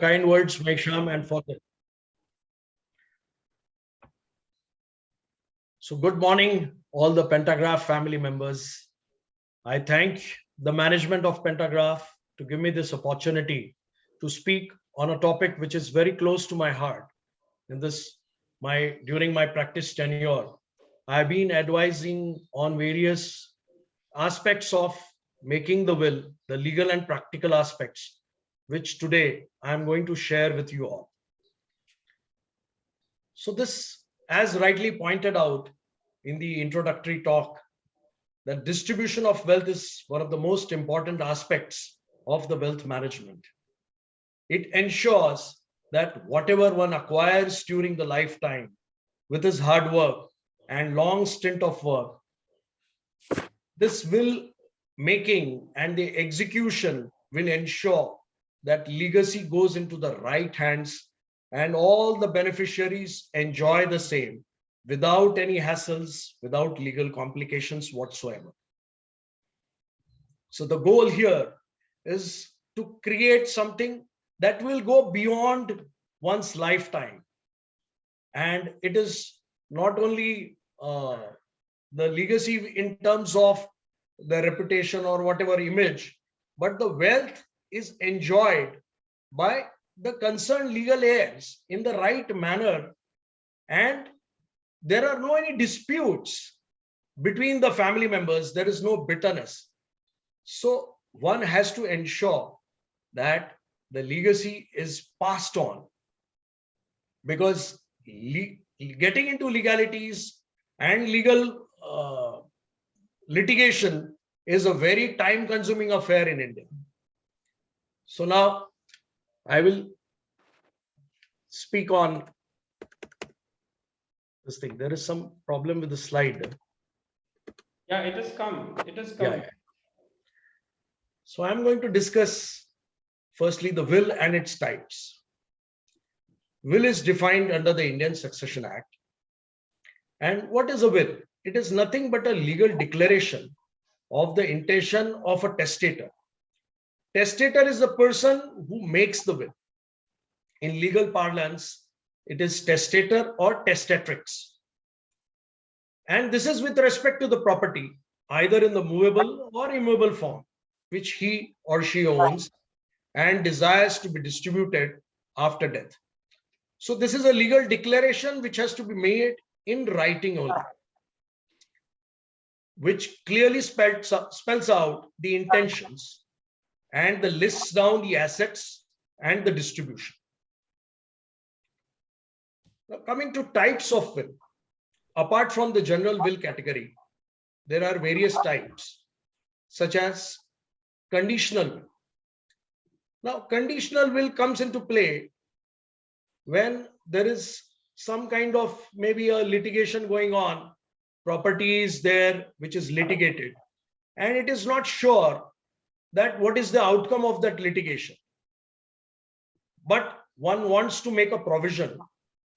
Kind words, Mesham, and for the. So, good morning, all the Pentagraph family members. I thank the management of Pentagraph to give me this opportunity to speak on a topic which is very close to my heart. In this, during my practice tenure, I've been advising on various aspects of making the will, the legal and practical aspects, which today I'm going to share with you all. So this, as rightly pointed out in the introductory talk, that distribution of wealth is one of the most important aspects of the wealth management. It ensures that whatever one acquires during the lifetime with his hard work and long stint of work, this will making and the execution will ensure that legacy goes into the right hands and all the beneficiaries enjoy the same without any hassles, without legal complications whatsoever. So the goal here is to create something that will go beyond one's lifetime. And it is not only the legacy in terms of the reputation or whatever image, but the wealth is enjoyed by the concerned legal heirs in the right manner, and there are no any disputes between the family members. There is no bitterness. So one has to ensure that the legacy is passed on, because getting into legalities and legal litigation is a very time consuming affair in India. So now I will speak on this thing. There is some problem with the slide. Yeah, it has come. It has come. Yeah. So I'm going to discuss firstly the will and its types. Will is defined under the Indian Succession Act. And what is a will? It is nothing but a legal declaration of the intention of a testator. Testator is the person who makes the will. In legal parlance, it is testator or testatrix. And this is with respect to the property, either in the movable or immovable form, which he or she owns and desires to be distributed after death. So this is a legal declaration which has to be made in writing only, which clearly spells out the intentions and the lists down the assets and the distribution. Now, coming to types of will, apart from the general will category, there are various types, such as conditional will. Now, conditional will comes into play when there is some kind of maybe a litigation going on, property is there which is litigated, and it is not sure that what is the outcome of that litigation. But one wants to make a provision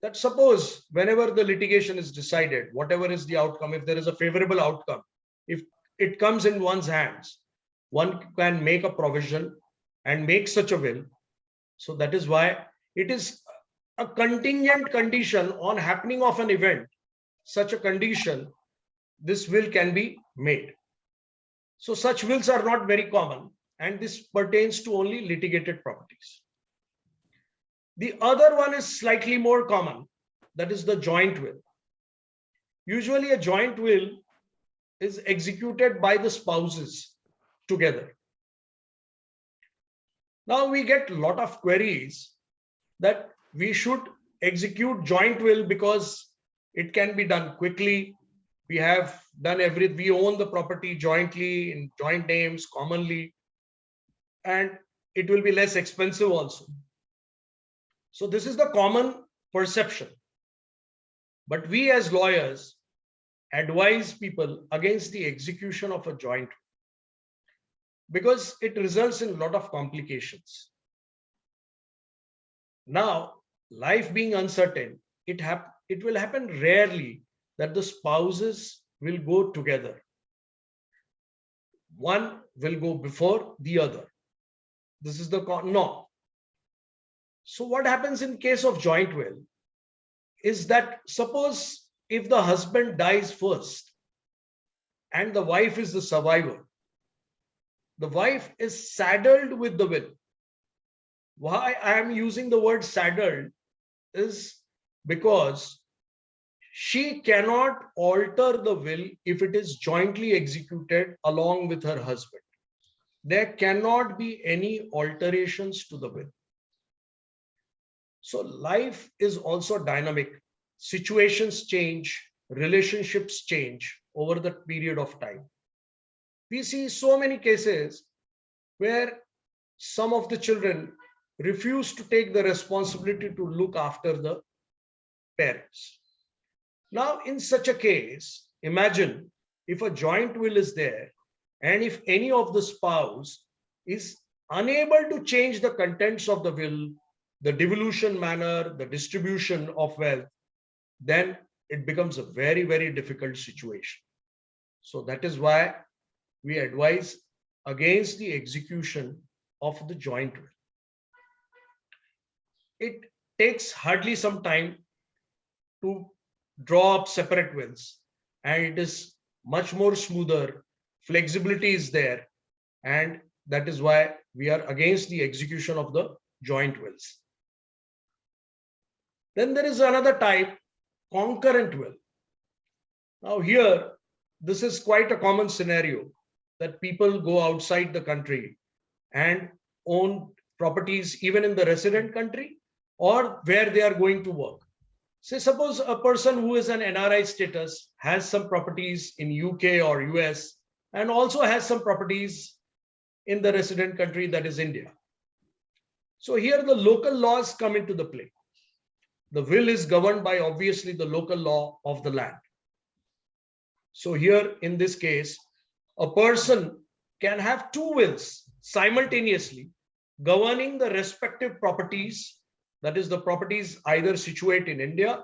that suppose whenever the litigation is decided, whatever is the outcome, if there is a favorable outcome, if it comes in one's hands, one can make a provision and make such a will. So that is why it is a contingent condition on happening of an event. Such a condition, this will can be made. So such wills are not very common, and this pertains to only litigated properties. The other one is slightly more common, that is the joint will. Usually a joint will is executed by the spouses together. Now we get a lot of queries that we should execute joint will because it can be done quickly. We have done we own the property jointly in joint names commonly, and it will be less expensive also. So this is the common perception. But we as lawyers advise people against the execution of a joint will, because it results in a lot of complications. Now, life being uncertain, it will happen rarely that the spouses will go together. One will go before the other. This is the no. So what happens in case of joint will is that suppose if the husband dies first and the wife is the survivor, the wife is saddled with the will. Why I am using the word saddled is because she cannot alter the will if it is jointly executed along with her husband. There cannot be any alterations to the will. So life is also dynamic. Situations change, relationships change over the period of time. We see so many cases where some of the children refuse to take the responsibility to look after the parents. Now, in such a case, imagine if a joint will is there and if any of the spouse is unable to change the contents of the will, the devolution manner, the distribution of wealth, then it becomes a very, very difficult situation. So that is why we advise against the execution of the joint will. It takes hardly some time to draw up separate wills, and it is much more smoother. Flexibility is there, and that is why we are against the execution of the joint wills. Then there is another type, concurrent will. Now here, this is quite a common scenario that people go outside the country and own properties even in the resident country or where they are going to work. Say suppose a person who is an NRI status has some properties in UK or US and also has some properties in the resident country, that is India. So here the local laws come into the play. The will is governed by obviously the local law of the land. So here in this case, a person can have two wills simultaneously governing the respective properties, that is the properties either situate in India,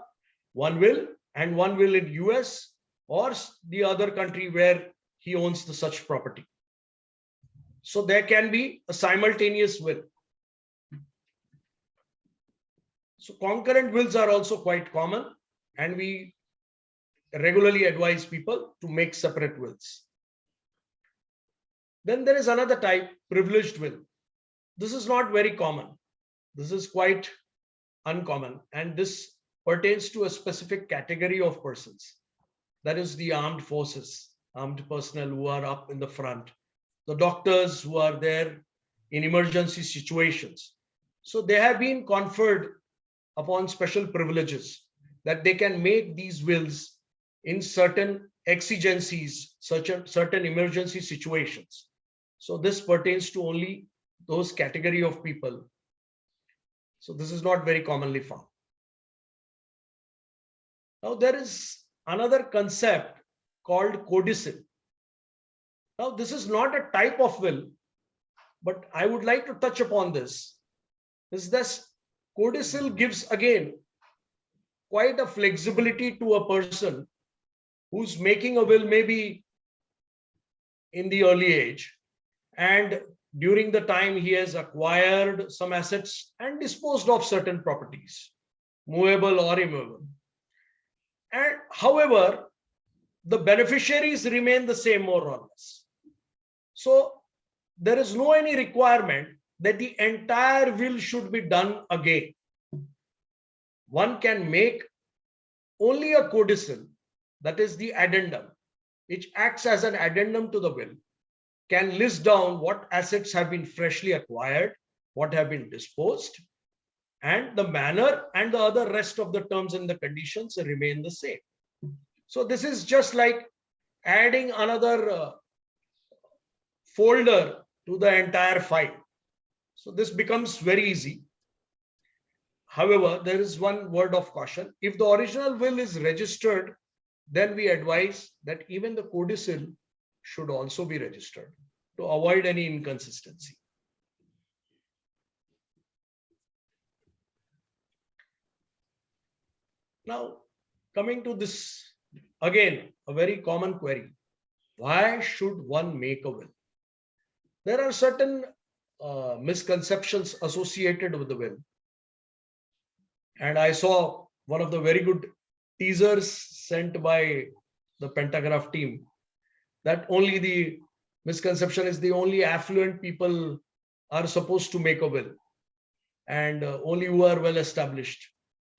one will, and one will in US or the other country where he owns the such property. So there can be a simultaneous will. So concurrent wills are also quite common, and we regularly advise people to make separate wills. Then there is another type, privileged will. This is not very common. This is quite uncommon, and this pertains to a specific category of persons. That is the armed forces, armed personnel who are up in the front, the doctors who are there in emergency situations. So they have been conferred upon special privileges that they can make these wills in certain exigencies, certain emergency situations. So this pertains to only those category of people. So this is not very commonly found. Now there is another concept called codicil. Now this is not a type of will, but I would like to touch upon this. Is this codicil gives again quite a flexibility to a person who's making a will maybe in the early age, and during the time he has acquired some assets and disposed of certain properties, movable or immovable. And however, the beneficiaries remain the same more or less. So there is no any requirement that the entire will should be done again. One can make only a codicil, that is the addendum, which acts as an addendum to the will, can list down what assets have been freshly acquired, what have been disposed, and the manner and the other rest of the terms and the conditions remain the same. So this is just like adding another folder to the entire file. So this becomes very easy. However, there is one word of caution. If the original will is registered, then we advise that even the codicil should also be registered to avoid any inconsistency. Now, coming to this, again, a very common query. Why should one make a will? There are certain misconceptions associated with the will. And I saw one of the very good teasers sent by the Pentagraph team that only the misconception is the only affluent people are supposed to make a will, and only who are well established.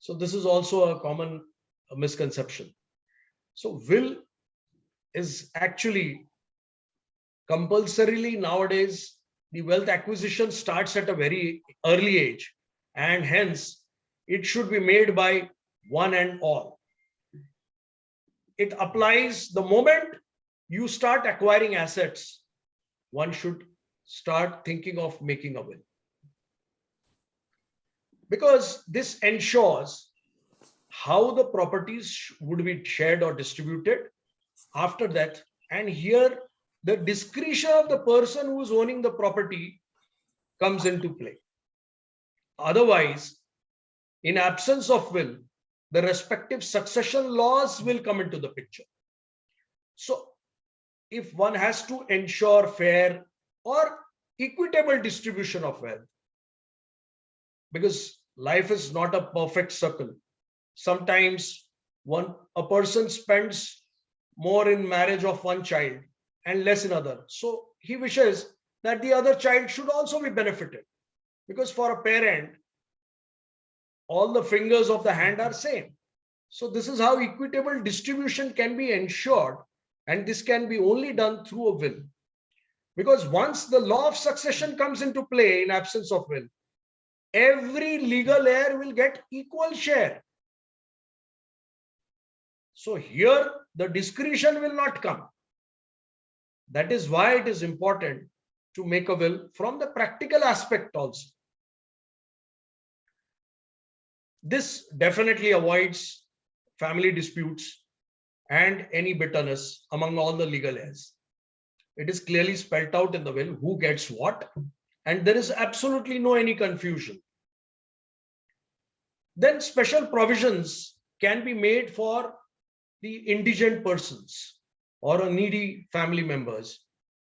So this is also a common misconception. So will is actually compulsorily nowadays, the wealth acquisition starts at a very early age, and hence it should be made by one and all. It applies the moment you start acquiring assets, one should start thinking of making a will. Because this ensures how the properties would be shared or distributed after that. And here, the discretion of the person who is owning the property comes into play. Otherwise, in absence of will, the respective succession laws will come into the picture. So, if one has to ensure fair or equitable distribution of wealth, because life is not a perfect circle. Sometimes a person spends more in marriage of one child and less in other. So he wishes that the other child should also be benefited, because for a parent, all the fingers of the hand are same. So this is how equitable distribution can be ensured, and this can be only done through a will. Because once the law of succession comes into play in absence of will, every legal heir will get equal share. So here the discretion will not come. That is why it is important to make a will from the practical aspect also. This definitely avoids family disputes and any bitterness among all the legal heirs. It is clearly spelled out in the will who gets what, and there is absolutely no any confusion. Then special provisions can be made for the indigent persons or a needy family members,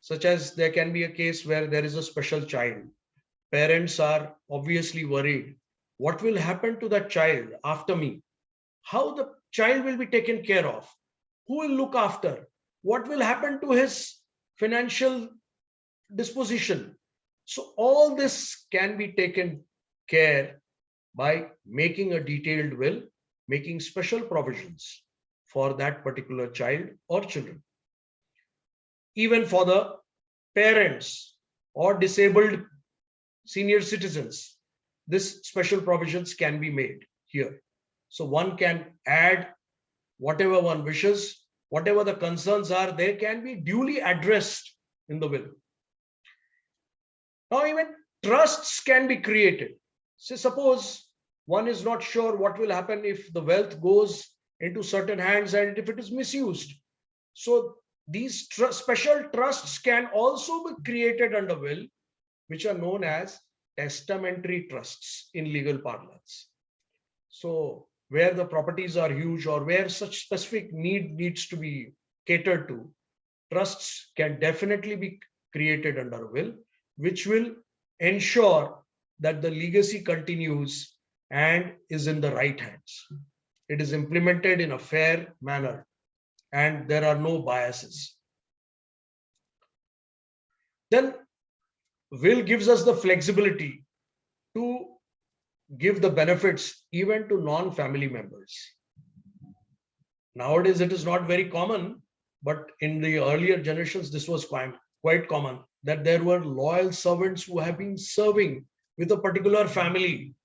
such as there can be a case where there is a special child. Parents are obviously worried. What will happen to that child after me? How the child will be taken care of? Who will look after? What will happen to his financial disposition? So all this can be taken care by making a detailed will, making special provisions for that particular child or children. Even for the parents or disabled senior citizens, this special provisions can be made here. So one can add whatever one wishes, whatever the concerns are, they can be duly addressed in the will. Now even trusts can be created. So suppose one is not sure what will happen if the wealth goes into certain hands and if it is misused. So these special trusts can also be created under will, which are known as testamentary trusts in legal parlance. So where the properties are huge or where such specific need needs to be catered to, trusts can definitely be created under a will, which will ensure that the legacy continues and is in the right hands. It is implemented in a fair manner and there are no biases. Then will gives us the flexibility to give the benefits even to non-family members. Nowadays, it is not very common, but in the earlier generations, this was quite common, that there were loyal servants who have been serving with a particular family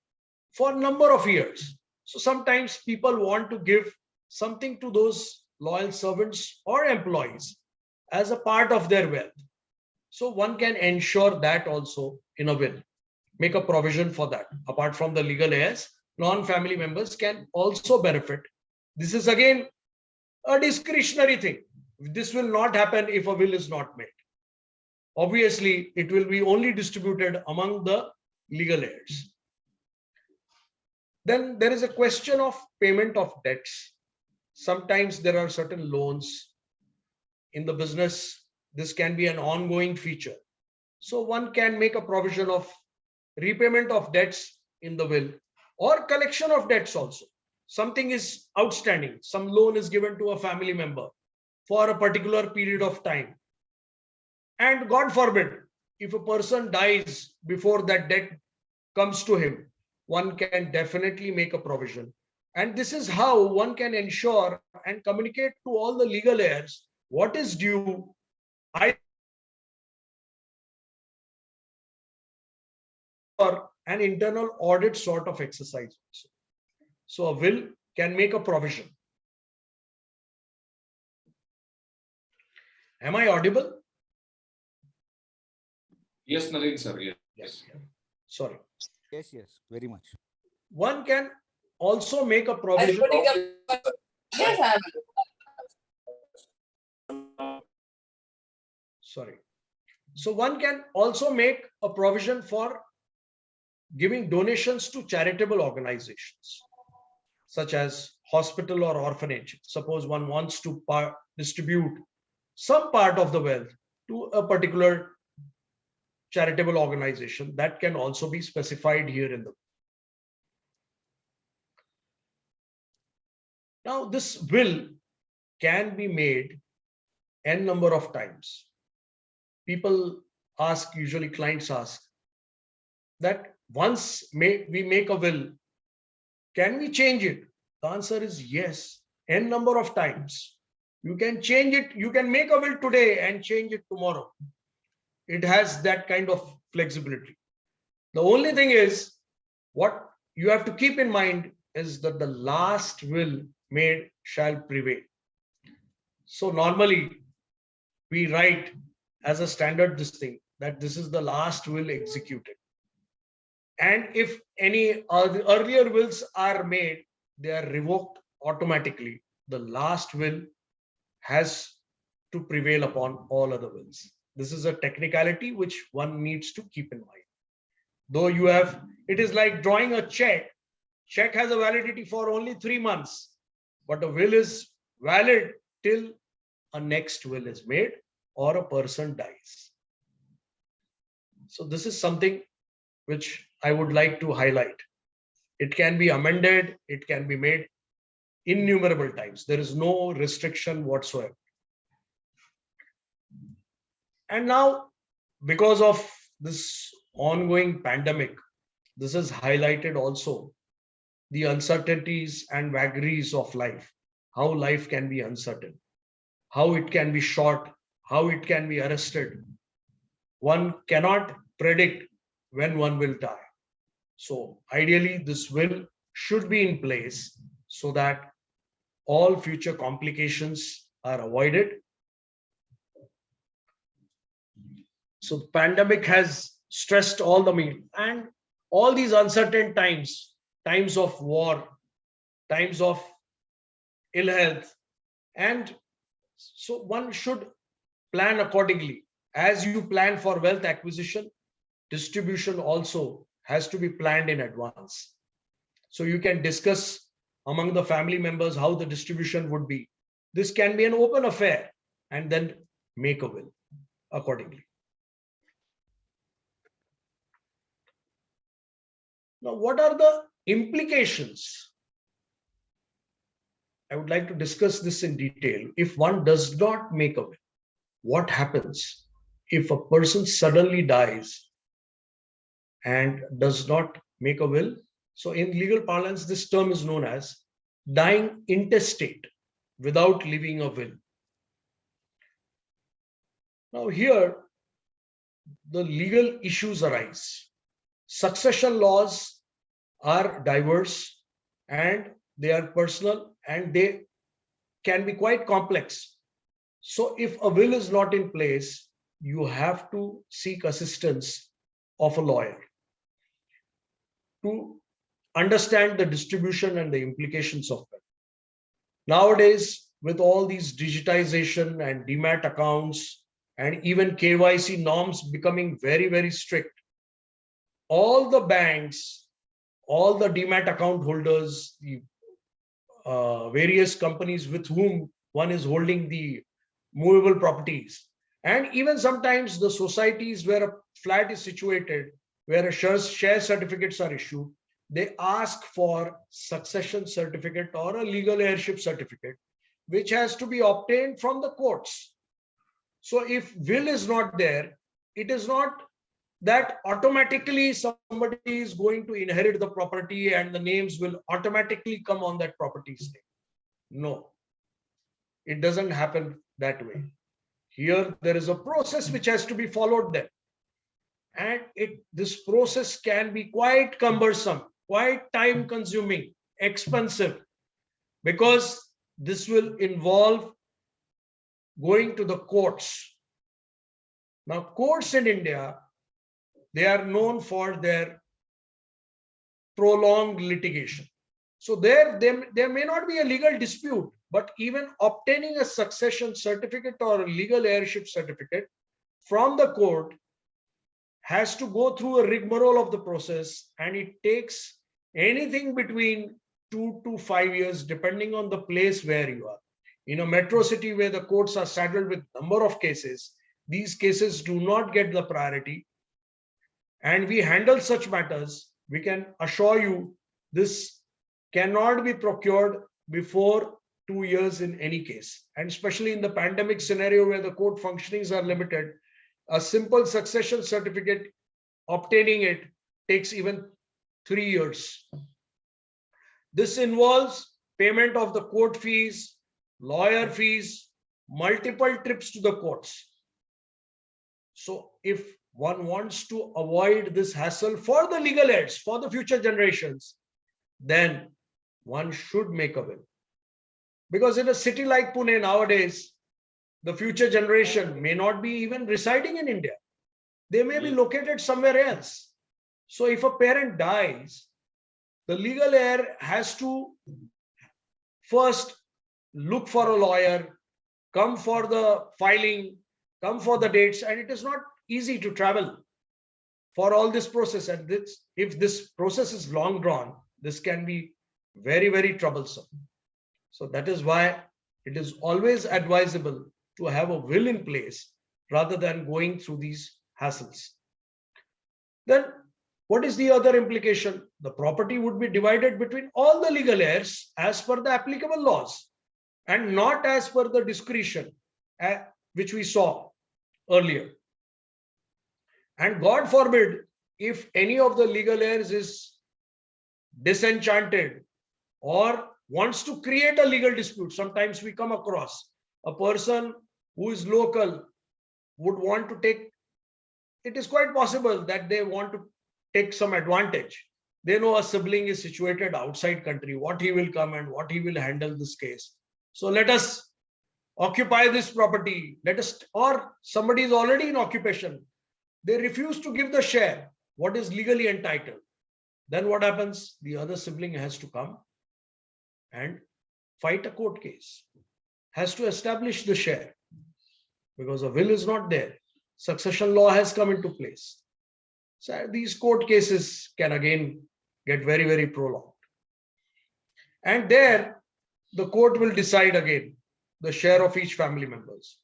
for a number of years. So sometimes people want to give something to those loyal servants or employees as a part of their wealth. So one can ensure that also in a will, make a provision for that. Apart from the legal heirs, non-family members can also benefit. This is again a discretionary thing. This will not happen if a will is not made. Obviously, it will be only distributed among the legal heirs. Then there is a question of payment of debts. Sometimes there are certain loans in the business. This can be an ongoing feature. So one can make a provision of repayment of debts in the will. or collection of debts also. Something is outstanding, some loan is given to a family member for a particular period of time. And God forbid, if a person dies before that debt comes to him, one can definitely make a provision. And this is how one can ensure and communicate to all the legal heirs what is due. Or an internal audit sort of exercise. So a will can make a provision. Am I audible? Yes, Nalin sir. Yes. Yes. Sorry. Yes, yes, very much. One can also make a provision. Sorry. So one can also make a provision for giving donations to charitable organizations, such as hospital or orphanage. Suppose one wants to distribute some part of the wealth to a particular charitable organization, that can also be specified here in the. Now, this will can be made n number of times. People ask, usually clients ask, that once we make a will, can we change it? The answer is yes, n number of times. You can change it. You can make a will today and change it tomorrow. It has that kind of flexibility. The only thing is, what you have to keep in mind is that the last will made shall prevail. So normally we write as a standard this thing, that this is the last will executed. And if any earlier wills are made, they are revoked automatically. The last will has to prevail upon all other wills. This is a technicality which one needs to keep in mind. Though you have, it is like drawing a check. Check has a validity for only 3 months, but a will is valid till a next will is made or a person dies. So this is something which I would like to highlight. It can be amended, it can be made innumerable times. There is no restriction whatsoever. And now, because of this ongoing pandemic, this has highlighted also the uncertainties and vagaries of life, how life can be uncertain, how it can be short, how it can be arrested. One cannot predict when one will die. So ideally, this will should be in place so that all future complications are avoided. So the pandemic has stressed all the media and all these uncertain times, times of war, times of ill health. And so one should plan accordingly. As you plan for wealth acquisition, distribution also has to be planned in advance. So you can discuss among the family members how the distribution would be. This can be an open affair and then make a will accordingly. Now, what are the implications? I would like to discuss this in detail. If one does not make a will, what happens if a person suddenly dies and does not make a will? So in legal parlance, this term is known as dying intestate without leaving a will. Now here, the legal issues arise. Succession laws are diverse and they are personal and they can be quite complex. So if a will is not in place, you have to seek assistance of a lawyer to understand the distribution and the implications of it. Nowadays, with all these digitization and demat accounts and even KYC norms becoming very, very strict, all the banks, all the demat account holders, the various companies with whom one is holding the movable properties, and even sometimes the societies where a flat is situated, where share certificates are issued, they ask for succession certificate or a legal heirship certificate, which has to be obtained from the courts. So if will is not there, it is not that automatically somebody is going to inherit the property and the names will automatically come on that property's name. No, it doesn't happen that way. Here, there is a process which has to be followed there. And this process can be quite cumbersome, quite time consuming, expensive, because this will involve going to the courts. Now, courts in India, they are known for their prolonged litigation. So there may not be a legal dispute, but even obtaining a succession certificate or a legal heirship certificate from the court has to go through a rigmarole of the process, and it takes anything between 2 to 5 years, depending on the place where you are. In a metro city where the courts are saddled with number of cases, these cases do not get the priority. And we handle such matters. We can assure you this cannot be procured before 2 years in any case. And especially in the pandemic scenario where the court functionings are limited, a simple succession certificate, obtaining it takes even 3 years. This involves payment of the court fees, lawyer fees, multiple trips to the courts. So if one wants to avoid this hassle for the legal heirs, for the future generations, then one should make a will. Because in a city like Pune nowadays, the future generation may not be even residing in India. They may be located somewhere else. So if a parent dies, the legal heir has to first look for a lawyer, come for the filing, come for the dates, and it is not easy to travel for all this process. And if this process is long drawn, this can be very, very troublesome. So that is why it is always advisable to have a will in place rather than going through these hassles. Then what is the other implication? The property would be divided between all the legal heirs as per the applicable laws and not as per the discretion which we saw earlier. And God forbid, if any of the legal heirs is disenchanted or wants to create a legal dispute, sometimes we come across a person who is local would want to take, it is quite possible that they want to take some advantage. They know a sibling is situated outside country, what he will come and what he will handle this case. So let us occupy this property. Or somebody is already in occupation. They refuse to give the share, what is legally entitled. Then what happens? The other sibling has to come and fight a court case, has to establish the share because a will is not there. Succession law has come into place. So these court cases can again get very, very prolonged. And there, the court will decide again the share of each family members.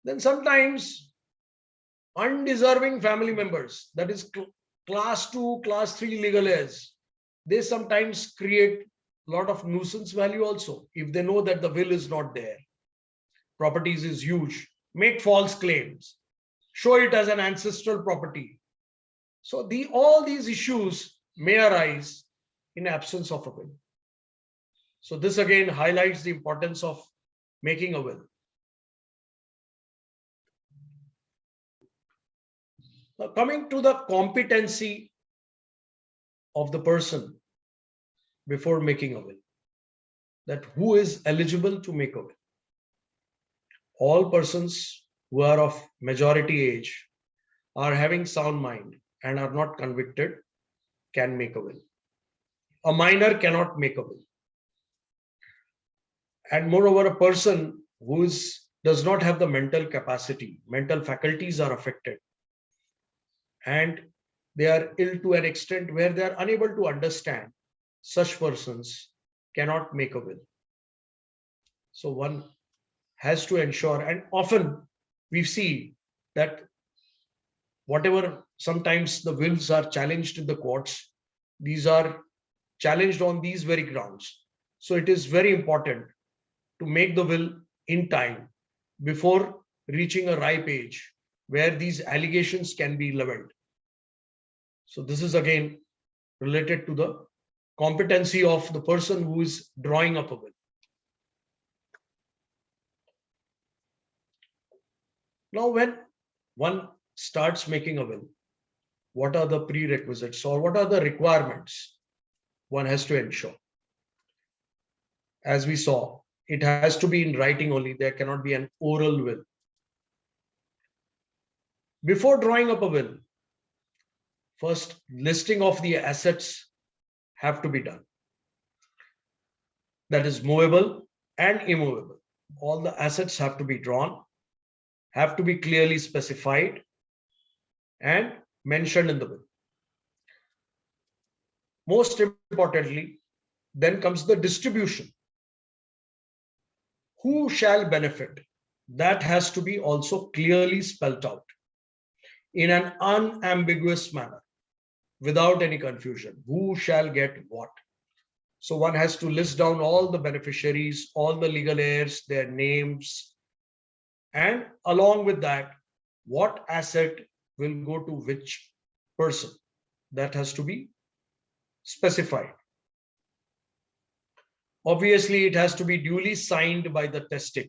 Then sometimes undeserving family members, that is class 2, class 3 legal heirs, they sometimes create a lot of nuisance value also. If they know that the will is not there, properties is huge, make false claims, show it as an ancestral property. So all these issues may arise in absence of a will. So this again highlights the importance of making a will. Now, coming to the competency of the person before making a will, that who is eligible to make a will. All persons who are of majority age, are having sound mind and are not convicted can make a will. A minor cannot make a will. And moreover, a person who does not have the mental capacity, mental faculties are affected, and they are ill to an extent where they are unable to understand, such persons cannot make a will. So one has to ensure, and often we see that whatever, sometimes the wills are challenged in the courts. These are challenged on these very grounds. So it is very important to make the will in time before reaching a ripe age where these allegations can be leveled. So this is again related to the competency of the person who is drawing up a will. Now, when one starts making a will, what are the prerequisites or what are the requirements one has to ensure? As we saw, it has to be in writing only. There cannot be an oral will. Before drawing up a will, first listing of the assets have to be done. That is movable and immovable. All the assets have to be drawn, have to be clearly specified and mentioned in the will. Most importantly, then comes the distribution. Who shall benefit? That has to be also clearly spelled out in an unambiguous manner, without any confusion. Who shall get what? So one has to list down all the beneficiaries, all the legal heirs, their names, and along with that, what asset will go to which person. That has to be specified. Obviously, it has to be duly signed by the testator.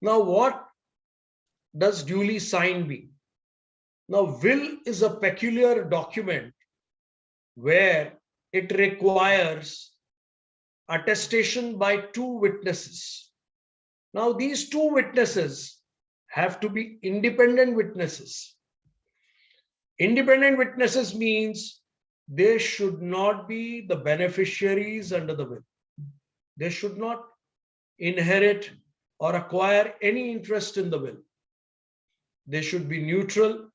Now, what does duly signed mean? Now, will is a peculiar document where it requires attestation by two witnesses. Now, these two witnesses have to be independent witnesses. Independent witnesses means they should not be the beneficiaries under the will. They should not inherit or acquire any interest in the will. They should be neutral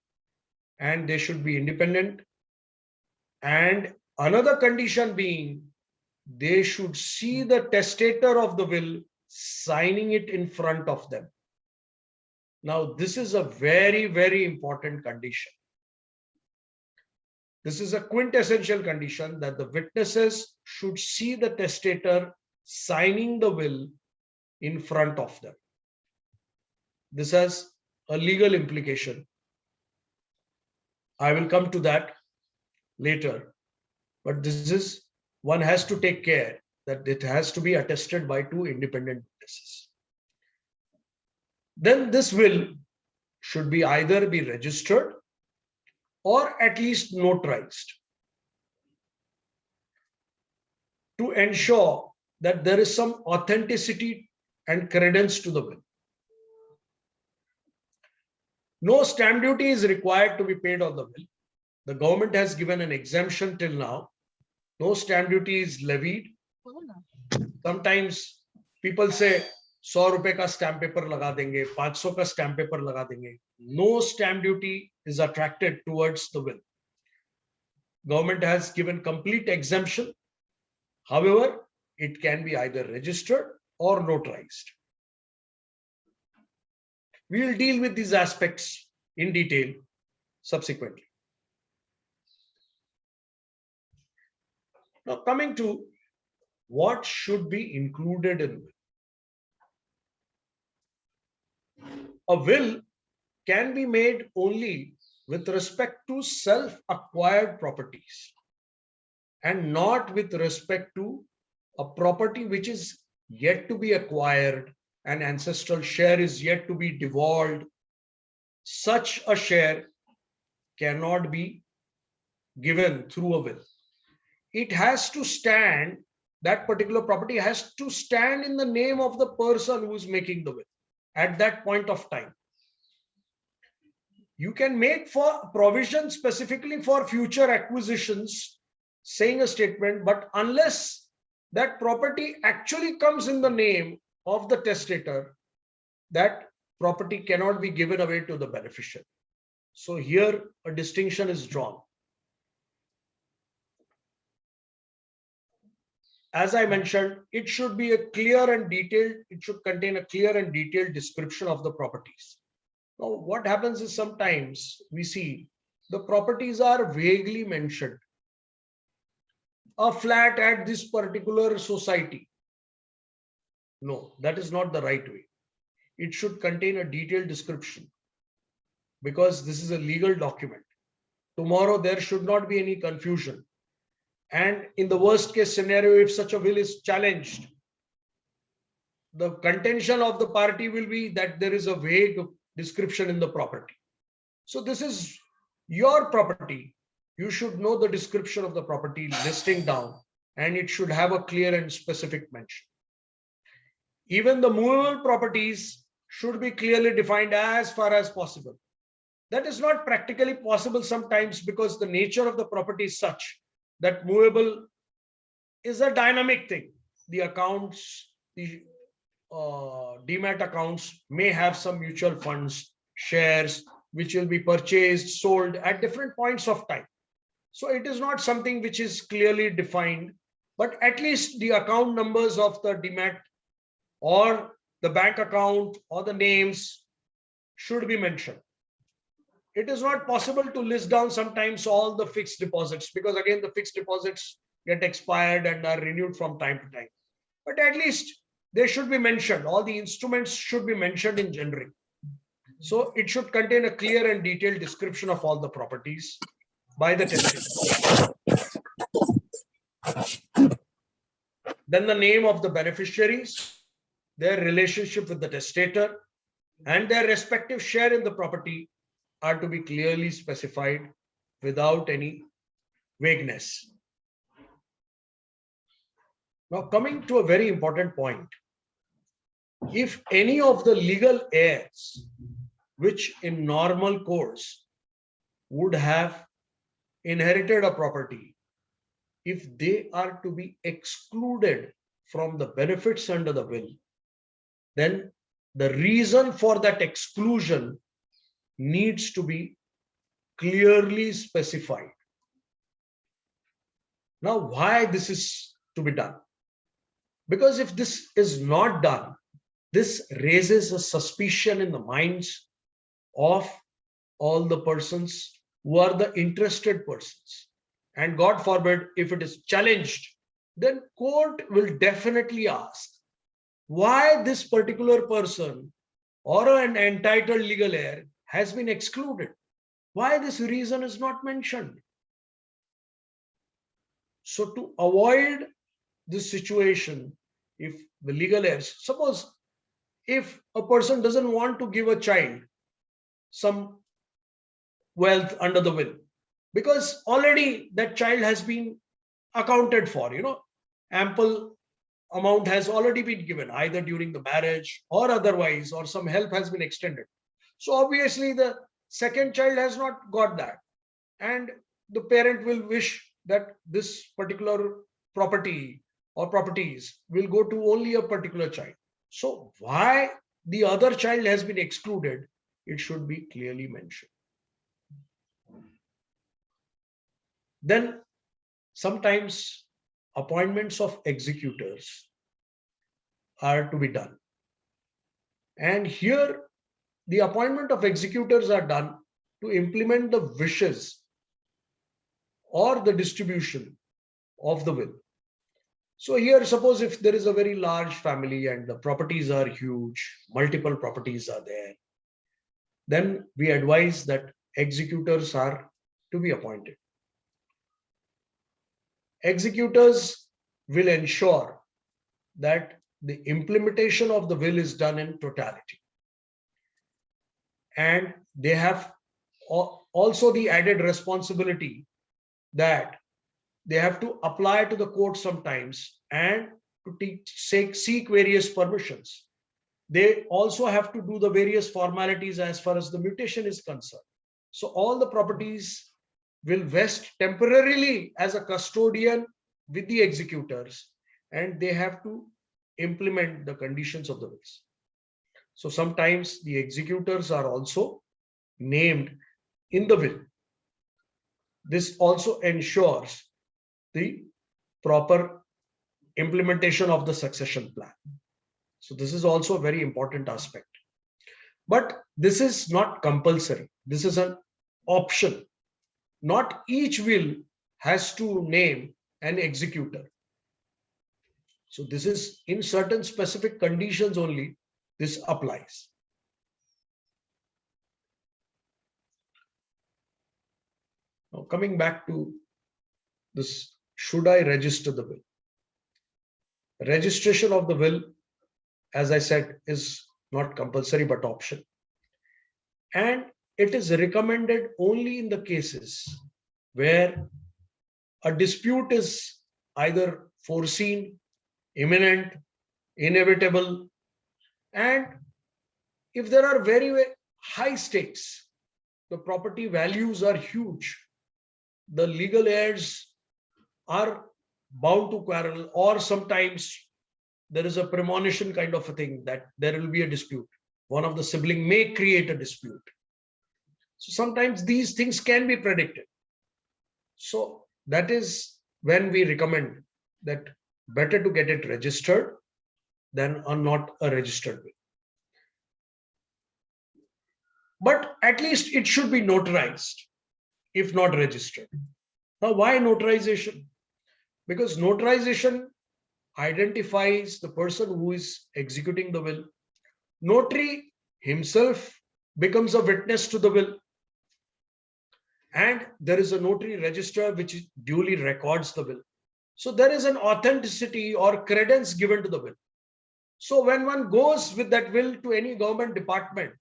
and they should be independent. And another condition being, they should see the testator of the will signing it in front of them. Now, this is a very, very important condition. This is a quintessential condition that the witnesses should see the testator signing the will in front of them. This has a legal implication. I will come to that later, but this is, one has to take care that it has to be attested by two independent witnesses. Then this will should be either be registered or at least notarized to ensure that there is some authenticity and credence to the will. No stamp duty is required to be paid on the will. The government has given an exemption till now. No stamp duty is levied. Sometimes people say 100 रुपए का stamp paper लगा देंगे, 500 का stamp paper लगा देंगे. No stamp duty is attracted towards the will. Government has given complete exemption. However, it can be either registered or notarized. We will deal with these aspects in detail subsequently. Now, coming to what should be included in will. A will can be made only with respect to self-acquired properties and not with respect to a property which is yet to be acquired, an ancestral share is yet to be devolved. Such a share cannot be given through a will. It has to stand, that particular property has to stand in the name of the person who is making the will at that point of time. You can make for provision specifically for future acquisitions, saying a statement, but unless that property actually comes in the name of the testator, that property cannot be given away to the beneficiary. So here a distinction is drawn. As I mentioned, it should be a clear and detailed, it should contain a clear and detailed description of the properties. Now, what happens is sometimes we see the properties are vaguely mentioned. A flat at this particular society. No, that is not the right way. It should contain a detailed description because this is a legal document. Tomorrow, there should not be any confusion. And in the worst case scenario, if such a will is challenged, the contention of the party will be that there is a vague description in the property. So this is your property. You should know the description of the property listing down, and it should have a clear and specific mention. Even the movable properties should be clearly defined as far as possible. That is not practically possible sometimes because the nature of the property is such that movable is a dynamic thing. The accounts, the demat accounts may have some mutual funds, shares, which will be purchased, sold at different points of time. So it is not something which is clearly defined, but at least the account numbers of the demat or the bank account or the names should be mentioned. It is not possible to list down sometimes all the fixed deposits because again, the fixed deposits get expired and are renewed from time to time. But at least they should be mentioned. All the instruments should be mentioned in generic. So it should contain a clear and detailed description of all the properties by the testator. Then the name of the beneficiaries, their relationship with the testator, and their respective share in the property are to be clearly specified without any vagueness. Now, coming to a very important point, if any of the legal heirs, which in normal course would have inherited a property, if they are to be excluded from the benefits under the will, then the reason for that exclusion needs to be clearly specified. Now, why this is to be done? Because if this is not done, this raises a suspicion in the minds of all the persons who are the interested persons. And God forbid, if it is challenged, then court will definitely ask why this particular person or an entitled legal heir has been excluded. Why this reason is not mentioned? So to avoid this situation, if the legal heirs, suppose if a person doesn't want to give a child some wealth under the will, because already that child has been accounted for, ample amount has already been given either during the marriage or otherwise, or some help has been extended. So obviously the second child has not got that, and the parent will wish that this particular property or properties will go to only a particular child. So why the other child has been excluded, it should be clearly mentioned. Then sometimes appointments of executors are to be done. And here the appointment of executors are done to implement the wishes or the distribution of the will. So here, suppose if there is a very large family and the properties are huge, multiple properties are there, then we advise that executors are to be appointed. Executors will ensure that the implementation of the will is done in totality. And they have also the added responsibility that they have to apply to the court sometimes and to seek various permissions. They also have to do the various formalities as far as the mutation is concerned. So all the properties will vest temporarily as a custodian with the executors, and they have to implement the conditions of the wills. So sometimes the executors are also named in the will. This also ensures the proper implementation of the succession plan. So this is also a very important aspect. But this is not compulsory. This is an option. Not each will has to name an executor. So this is in certain specific conditions only this applies. Now coming back to this, should I register the will? Registration of the will, as I said, is not compulsory but option. And it is recommended only in the cases where a dispute is either foreseen, imminent, inevitable, and if there are very, very high stakes, the property values are huge, the legal heirs are bound to quarrel, or sometimes there is a premonition kind of a thing that there will be a dispute. One of the sibling may create a dispute. So sometimes these things can be predicted. So that is when we recommend that better to get it registered than not a registered will. But at least it should be notarized, if not registered. Now, why notarization? Because notarization identifies the person who is executing the will. Notary himself becomes a witness to the will. And there is a notary register which duly records the will. So there is an authenticity or credence given to the will. So when one goes with that will to any government department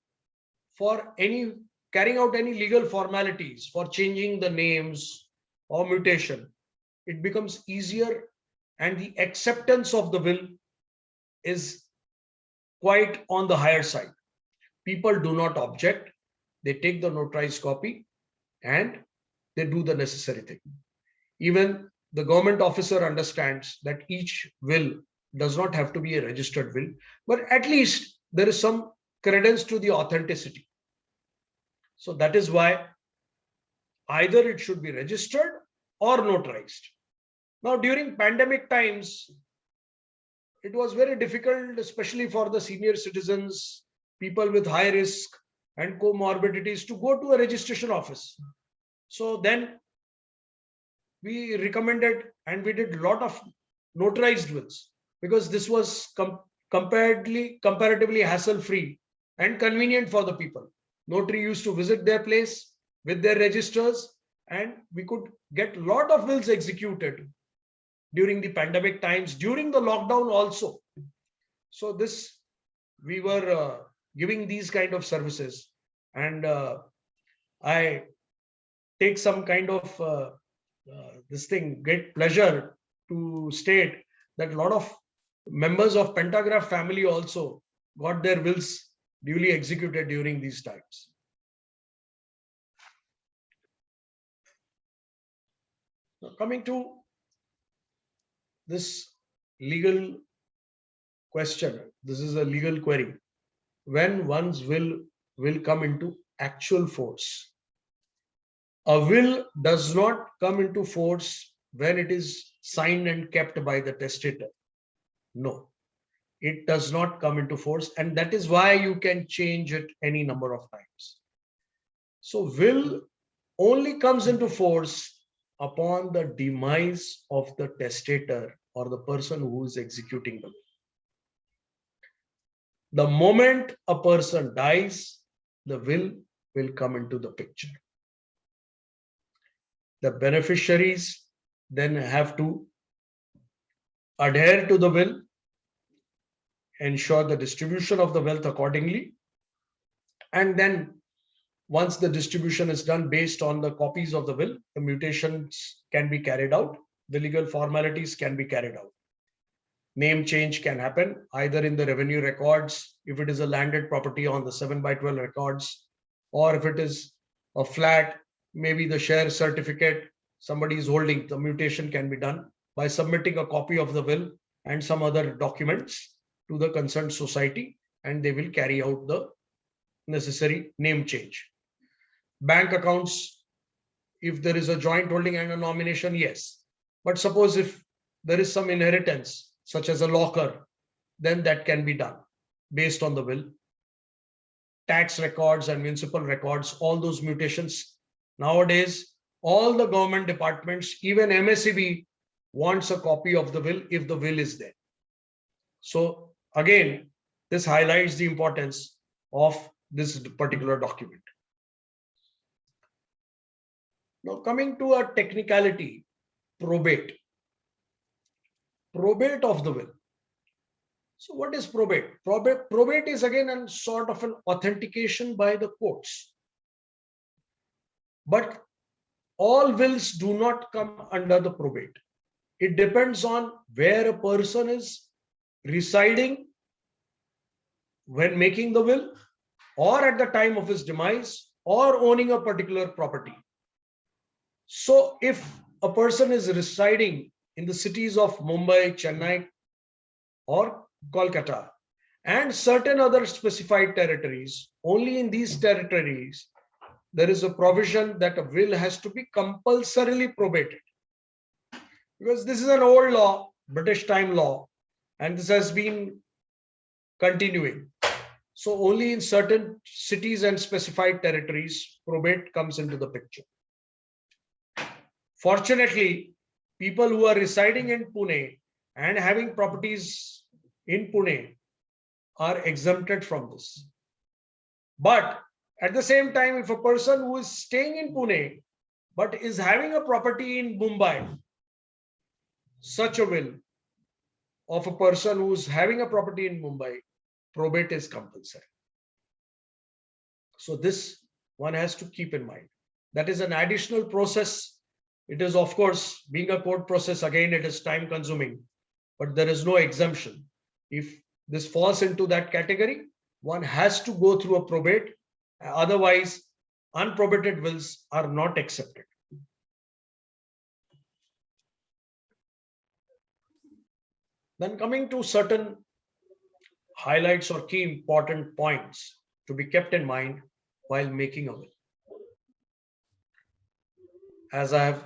for any carrying out any legal formalities for changing the names or mutation, it becomes easier, and the acceptance of the will is quite on the higher side. People do not object. They take the notarized copy and they do the necessary thing. Even the government officer understands that each will does not have to be a registered will, but at least there is some credence to the authenticity. So that is why either it should be registered or notarized. Now, during pandemic times, it was very difficult, especially for the senior citizens, people with high risk and comorbidities, to go to a registration office. So then we recommended and we did a lot of notarized wills, because this was comparatively hassle-free and convenient for the people. Notary used to visit their place with their registers, and we could get a lot of wills executed during the pandemic times, during the lockdown also. So this, we were giving these kind of services, and I take some kind of great pleasure to state that a lot of members of Pentagraph family also got their wills duly executed during these times. Now, coming to this legal question, this is a legal query. When one's will come into actual force. A will does not come into force when it is signed and kept by the testator. No, it does not come into force, and that is why you can change it any number of times. So will only comes into force upon the demise of the testator or the person who is executing the will. The moment a person dies, the will come into the picture. The beneficiaries then have to adhere to the will, ensure the distribution of the wealth accordingly, and then once the distribution is done based on the copies of the will, the mutations can be carried out, the legal formalities can be carried out. Name change can happen either in the revenue records, if it is a landed property on the 7/12 records, or if it is a flat, maybe the share certificate somebody is holding, the mutation can be done by submitting a copy of the will and some other documents to the concerned society, and they will carry out the necessary name change. Bank accounts, if there is a joint holding and a nomination, yes. But suppose if there is some inheritance, such as a locker, then that can be done based on the will. tax records and municipal records, all those mutations. Nowadays, all the government departments, even MSEB, wants a copy of the will if the will is there. So again, this highlights the importance of this particular document. Now coming to a technicality, probate. Probate of the will. So what is probate? Probate is again a sort of an authentication by the courts. But all wills do not come under the probate. It depends on where a person is residing when making the will, or at the time of his demise, or owning a particular property. So if a person is residing in the cities of Mumbai, Chennai, or Kolkata, and certain other specified territories, only in these territories, there is a provision that a will has to be compulsorily probated. Because this is an old law, British time law, and this has been continuing. So only in certain cities and specified territories, probate comes into the picture. Fortunately, people who are residing in Pune and having properties in Pune are exempted from this. But at the same time, if a person who is staying in Pune but is having a property in Mumbai, such a will of a person who is having a property in Mumbai, probate is compulsory. So this one has to keep in mind. That is an additional process. It is, of course, being a court process, again, it is time consuming, but there is no exemption. If this falls into that category, one has to go through a probate. Otherwise, unprobated wills are not accepted. Then coming to certain highlights or key important points to be kept in mind while making a will. As I have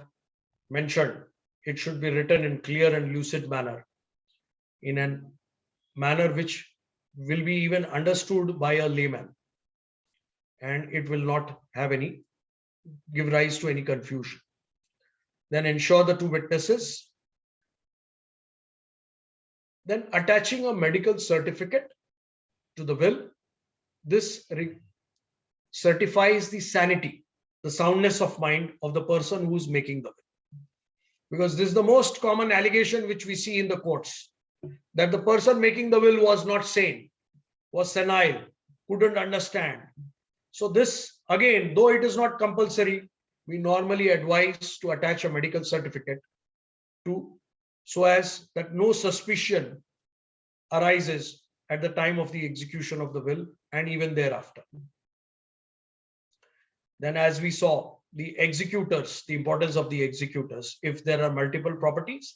mentioned, it should be written in clear and lucid manner, in a manner which will be even understood by a layman, and it will not have any, give rise to any confusion. Then ensure the two witnesses. Then attaching a medical certificate to the will. This certifies the sanity, the soundness of mind of the person who is making the will. Because this is the most common allegation which we see in the courts, that the person making the will was not sane, was senile, couldn't understand. So this, again, though it is not compulsory, we normally advise to attach a medical certificate to, so as that no suspicion arises at the time of the execution of the will and even thereafter. Then, as we saw, the executors, the importance of the executors, if there are multiple properties,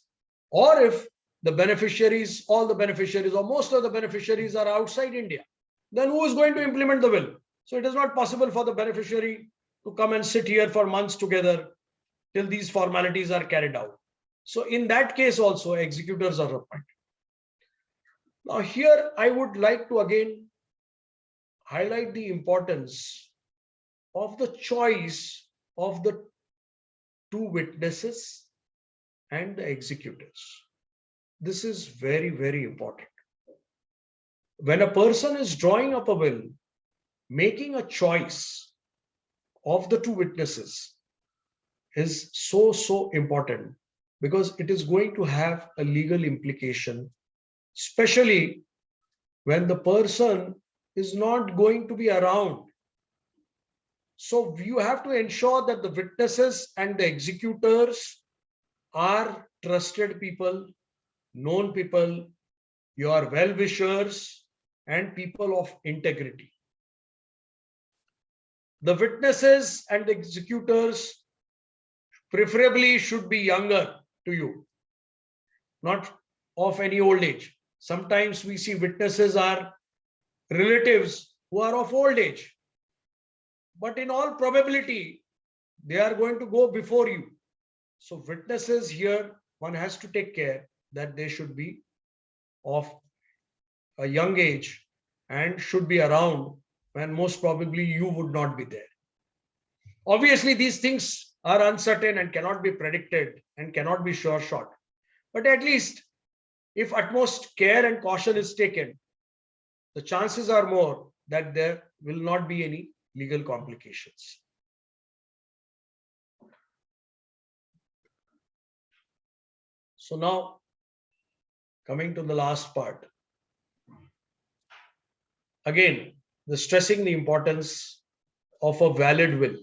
or if the beneficiaries, all the beneficiaries or most of the beneficiaries are outside India, then who is going to implement the will? So it is not possible for the beneficiary to come and sit here for months together till these formalities are carried out. So in that case also, executors are appointed. Now here I would like to again highlight the importance of the choice of the two witnesses and the executors. This is very, very important. When a person is drawing up a will, making a choice of the two witnesses is so important, because it is going to have a legal implication, especially when the person is not going to be around. So you have to ensure that the witnesses and the executors are trusted people, known people, your well-wishers, and people of integrity. The witnesses and the executors preferably should be younger to you, not of any old age. Sometimes we see witnesses are relatives who are of old age, but in all probability, they are going to go before you. So witnesses here, one has to take care that they should be of a young age and should be around when most probably you would not be there. Obviously, these things are uncertain and cannot be predicted and cannot be sure shot. But at least if utmost care and caution is taken, the chances are more that there will not be any legal complications. So now, coming to the last part. Again, the stressing the importance of a valid will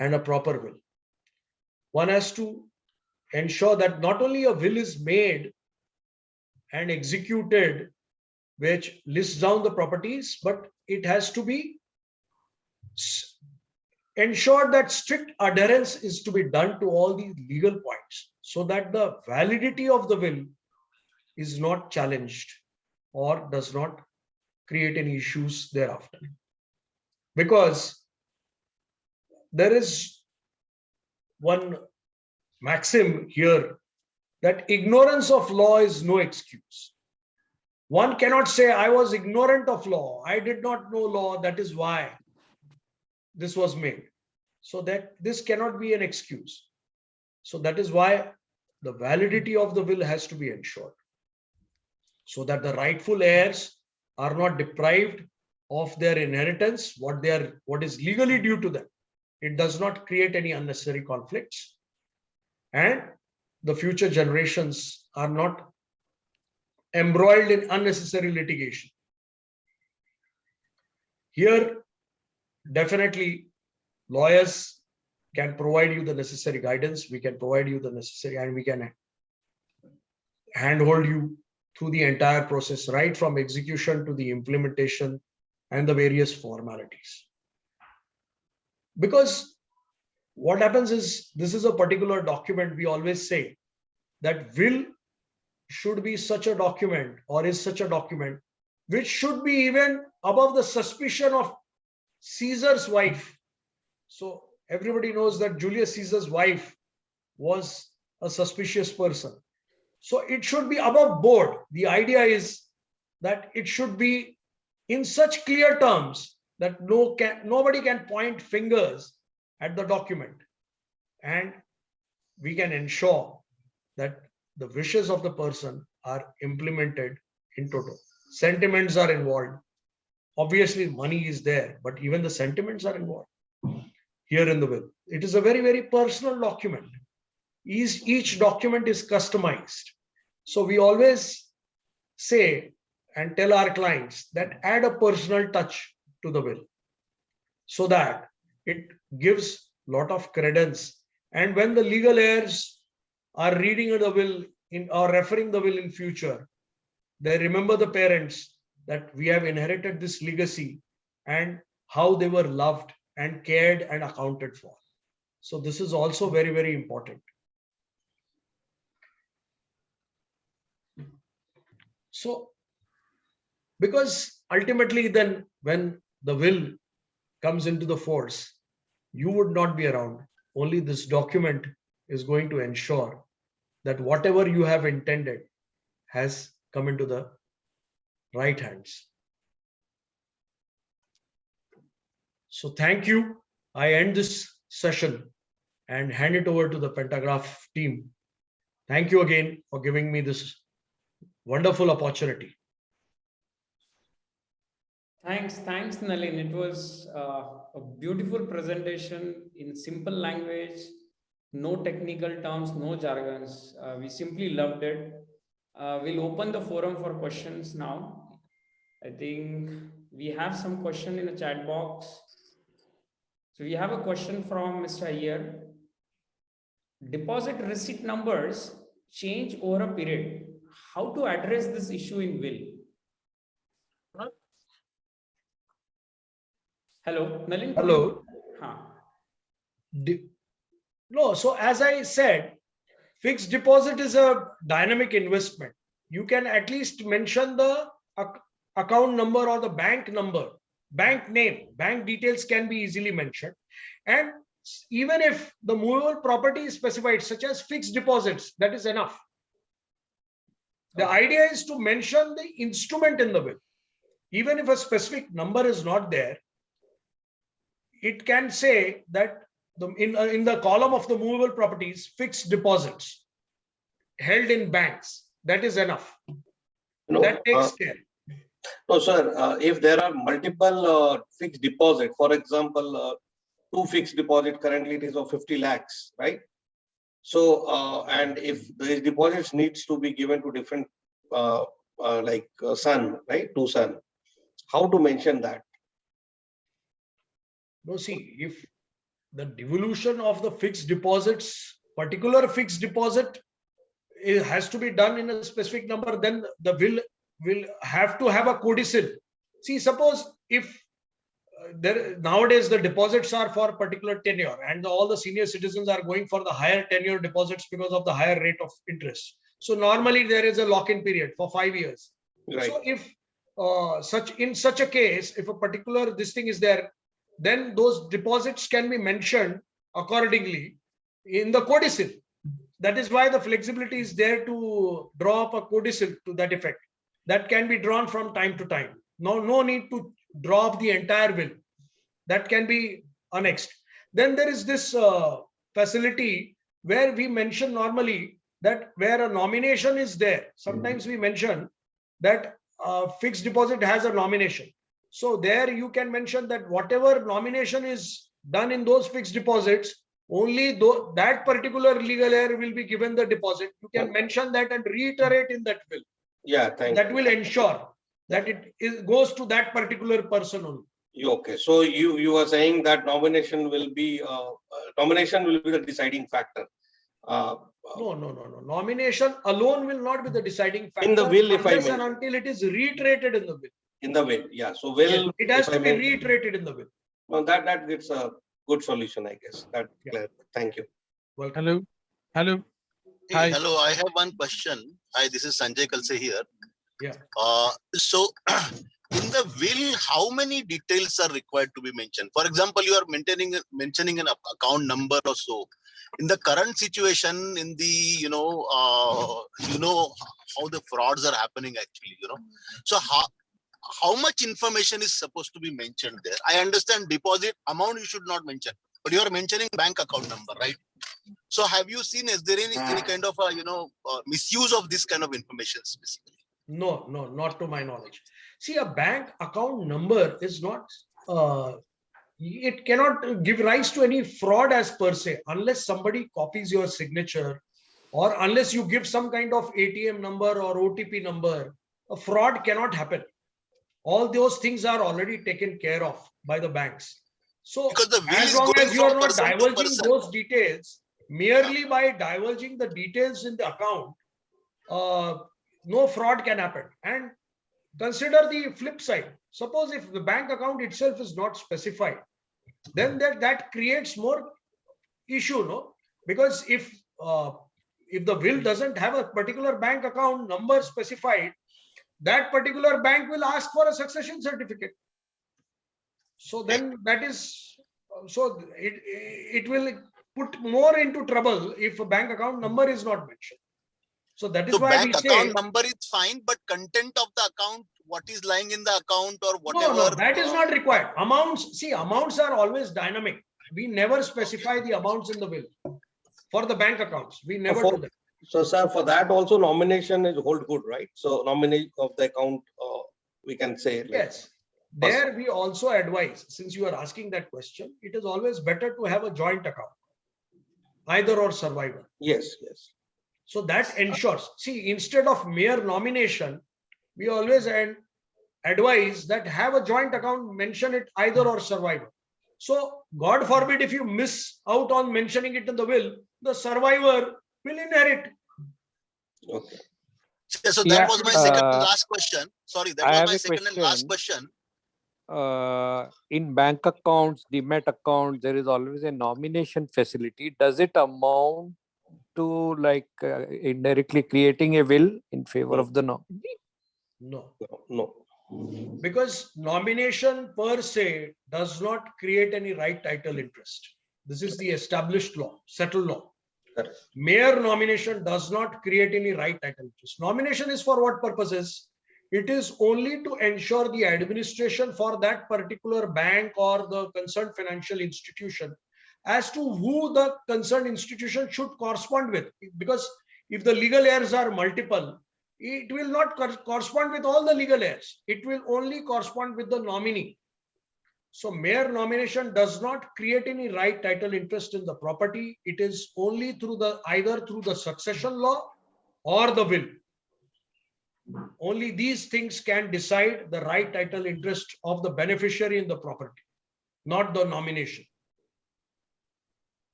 and a proper will. One has to ensure that not only a will is made and executed, which lists down the properties, but it has to be ensured that strict adherence is to be done to all these legal points so that the validity of the will is not challenged or does not create any issues thereafter. Because there is one maxim here that ignorance of law is no excuse. One cannot say, I was ignorant of law, I did not know law, that is why this was made. So that this cannot be an excuse. So that is why the validity of the will has to be ensured, so that the rightful heirs are not deprived of their inheritance, what is legally due to them. It does not create any unnecessary conflicts, and the future generations are not embroiled in unnecessary litigation. Here, definitely, lawyers can provide you the necessary guidance. We can provide you the necessary, and we can handhold you through the entire process, right from execution to the implementation and the various formalities. Because what happens is, this is a particular document, we always say that will should be such a document, or is such a document, which should be even above the suspicion of Caesar's wife. So everybody knows that Julius Caesar's wife was a suspicious person. So it should be above board. The idea is that it should be in such clear terms that nobody can point fingers at the document, and we can ensure that the wishes of the person are implemented in total. Sentiments are involved. Obviously, money is there, but even the sentiments are involved here in the will. It is a very, very personal document. Each document is customized. So we always say and tell our clients that add a personal touch to the will, so that it gives a lot of credence. And when the legal heirs are reading the will or referring the will in future, they remember the parents that we have inherited this legacy and how they were loved and cared and accounted for. So this is also very, very important. So, because ultimately then when the will comes into the force, you would not be around. Only this document is going to ensure that whatever you have intended has come into the right hands. So thank you. I end this session and hand it over to the Pentagraph team. Thank you again for giving me this wonderful opportunity. Thanks, Nalin. It was a beautiful presentation in simple language, no technical terms, no jargons. We simply loved it. We'll open the forum for questions now. I think we have some question in the chat box. So we have a question from Mr. Iyer. Deposit receipt numbers change over a period. How to address this issue in will? Hello, Nalin. Hello. Huh. No, so as I said, fixed deposit is a dynamic investment. You can at least mention the account number or the bank number, bank name, bank details can be easily mentioned. And even if the movable property is specified, such as fixed deposits, that is enough. The idea is to mention the instrument in the will. Even if a specific number is not there, it can say that in the column of the movable properties, fixed deposits held in banks, that is enough. No, That takes care. no, sir. If there are multiple fixed deposit, for example, two fixed deposit, currently it is of 50 lakhs, right? So, and if these deposits needs to be given to different, son, right? To son, how to mention that? No, see, if the devolution of the fixed deposits, particular fixed deposit, it has to be done in a specific number, then the will have to have a codicil. See, suppose if there nowadays the deposits are for particular tenure and all the senior citizens are going for the higher tenure deposits because of the higher rate of interest. So normally there is a lock-in period for 5 years. Right. So if in such a case, if a particular this thing is there, then those deposits can be mentioned accordingly in the codicil. That is why the flexibility is there to draw up a codicil to that effect. That can be drawn from time to time. No need to draw up the entire will. That can be annexed. Then there is this facility where we mention normally that where a nomination is there. Sometimes we mention that fixed deposit has a nomination. So there you can mention that whatever nomination is done in those fixed deposits, only though that particular legal heir will be given the deposit. You can mention that and reiterate in that will. Yeah, thank That you. will ensure that it goes to that particular person only. Okay, so you are saying that nomination will be the deciding factor. No. Nomination alone will not be the deciding factor. In the will, if I unless may. and until it is reiterated in the will. In the will, yeah. So will, It has if I to be may- reiterated in the will. No, that gets a good solution, I guess. That Yeah. clear. Thank you. Welcome. Hello. Hey, Hi. hello, I have one question. Hi, this is Sanjay Kalse here. Yeah. So in the will, how many details are required to be mentioned? For example, you are mentioning an account number or so. In the current situation, in the how the frauds are happening actually, So how much information is supposed to be mentioned there? I understand deposit amount you should not mention, but you are mentioning bank account number, right? So have you seen, is there any kind of misuse of this kind of information specifically? No, not to my knowledge. See, a bank account number is not, it cannot give rise to any fraud as per se, unless somebody copies your signature or unless you give some kind of ATM number or OTP number. A fraud cannot happen. All those things are already taken care of by the banks. So Because the will as is long going as you are from not person to divulging person. those details, merely by divulging the details in the account, no fraud can happen. And consider the flip side. Suppose if the bank account itself is not specified, then that creates more issue, no? Because if the will doesn't have a particular bank account number specified, that particular bank will ask for a succession certificate. So then that is, so it will put more into trouble if a bank account number is not mentioned. So that is So why bank we say, account number is fine, but content of the account, what is lying in the account or whatever. no, that is not required. Amounts, see, amounts are always dynamic. We never specify the amounts in the will for the bank accounts. We never do that. So, sir, for that also nomination is hold good, right? So nominee of the account, we can say. Like, Yes. There we also advise, since you are asking that question, it is always better to have a joint account, either or survivor. yes. So that ensures, see, instead of mere nomination, we always advise that have a joint account, mention it either or survivor. So God forbid if you miss out on mentioning it in the will, the survivor will inherit. Okay. Yeah, so that Yeah, was my second and last question. Sorry, that I was have my a second and last question. In bank accounts, demat accounts, there is always a nomination facility. Does it amount to indirectly creating a will in favor of the nominee? No. Because nomination per se does not create any right title interest. This is the established law, settled law. Correct. Mere nomination does not create any right title interest. Nomination is for what purposes? It is only to ensure the administration for that particular bank or the concerned financial institution as to who the concerned institution should correspond with. Because if the legal heirs are multiple, it will not correspond with all the legal heirs. It will only correspond with the nominee. So mere nomination does not create any right, title, interest in the property. It is only through either through the succession law or the will. Only these things can decide the right, title, interest of the beneficiary in the property, not the nomination.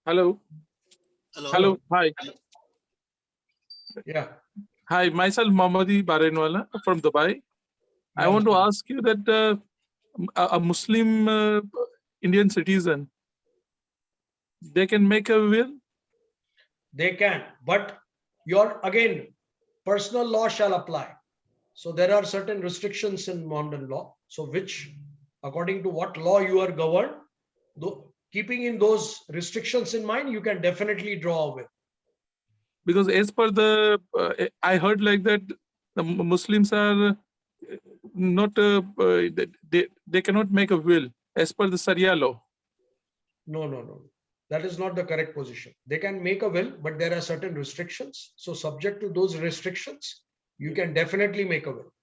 Hello. Hello. Hello. Hi. Yeah. Hi. Myself, Mohammadi Barenwala from Dubai. I want to ask you that a Muslim Indian citizen, they can make a will? They can, but your again, personal law shall apply. So there are certain restrictions in modern law. So which, according to what law you are governed, keeping in those restrictions in mind, you can definitely draw a will. Because as per the, I heard like that the Muslims are not, they cannot make a will as per the Sharia law. No. That is not the correct position. They can make a will, but there are certain restrictions. So subject to those restrictions, you can definitely make a will.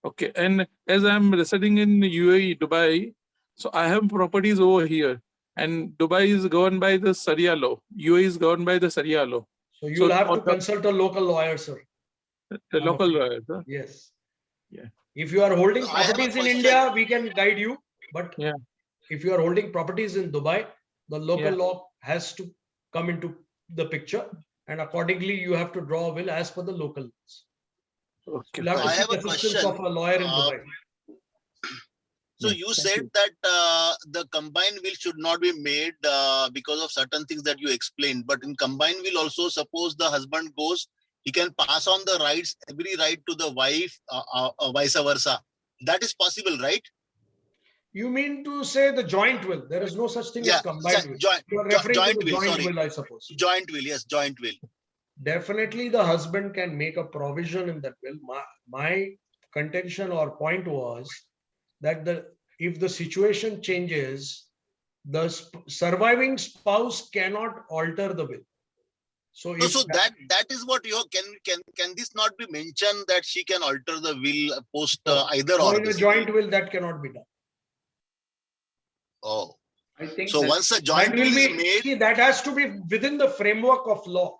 Okay. And as I'm residing in UAE, Dubai, so I have properties over here. And Dubai is governed by the Sharia law. UAE is governed by the Sharia law. So you'll have to consult a local lawyer, sir. The local lawyers. Huh? Yes. Yeah. If you are holding I have a properties in question. India, we can guide you. But Yeah. if you are holding properties in Dubai, the local Yeah. law has to come into the picture. And accordingly, you have to draw a will as per the local laws. Okay. You'll have to I seek have a assistance question. of a lawyer in Dubai. So Yeah, you thank said you. that the combined will should not be made because of certain things that you explained. But in combined will also, suppose the husband goes, he can pass on the rights, every right to the wife, vice versa. That is possible, right? You mean to say the joint will? There is no such thing as combined will. You are referring to Joint the will, joint sorry. will, I suppose. Joint will, yes, joint will. Definitely the husband can make a provision in that will. My contention or point was that if the situation changes, the surviving spouse cannot alter the will. So No, if so that is what you can this not be mentioned that she can alter the will post either no, or in a basically? joint will, that cannot be done. Oh, I think so that once a joint That will will is be, made, see, that has to be within the framework of law.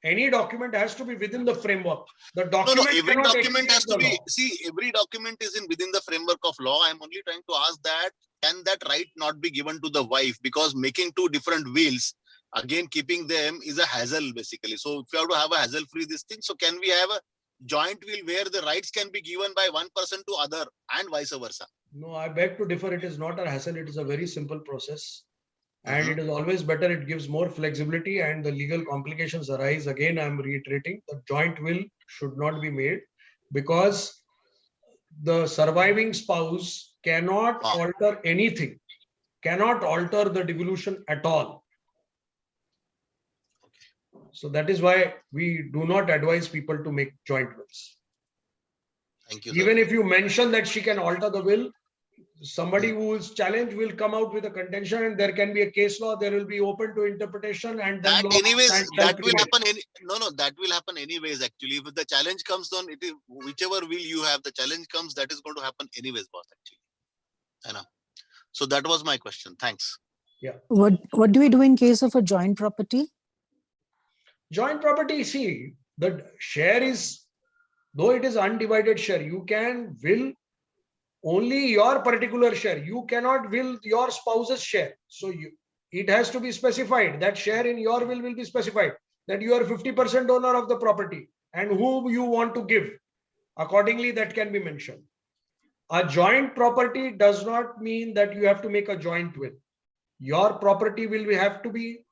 Any document has to be within the framework. The no, document every cannot document has exceed to the be, law. see, every document is in within the framework of law. I'm only trying to ask that, can that right not be given to the wife? Because making two different wills, again, keeping them is a hassle basically. So if you have to have a hassle-free this thing, so can we have a joint will where the rights can be given by one person to other and vice versa? No, I beg to differ. It is not a hassle. It is a very simple process. And Mhm. it is always better. It gives more flexibility and the legal complications arise. Again, I'm reiterating the joint will should not be made because the surviving spouse cannot Ah. alter anything, cannot alter the devolution at all. So that is why we do not advise people to make joint wills. Thank you, sir. Even if you mention that she can alter the will, somebody who is challenged will come out with a contention and there can be a case law, there will be open to interpretation and then That law anyways, shall that will prevail. happen. No, that will happen anyways. Actually, if the challenge comes on, it is whichever will you have, the challenge comes, that is going to happen anyways, boss. Actually, I know. So that was my question. Thanks. What do we do in case of a joint property? Joint property, see, the share is, though it is undivided share, you can will only your particular share. You cannot will your spouse's share. So it has to be specified. That share in your will be specified. That you are 50% owner of the property and whom you want to give. Accordingly, that can be mentioned. A joint property does not mean that you have to make a joint will. Your property will have to be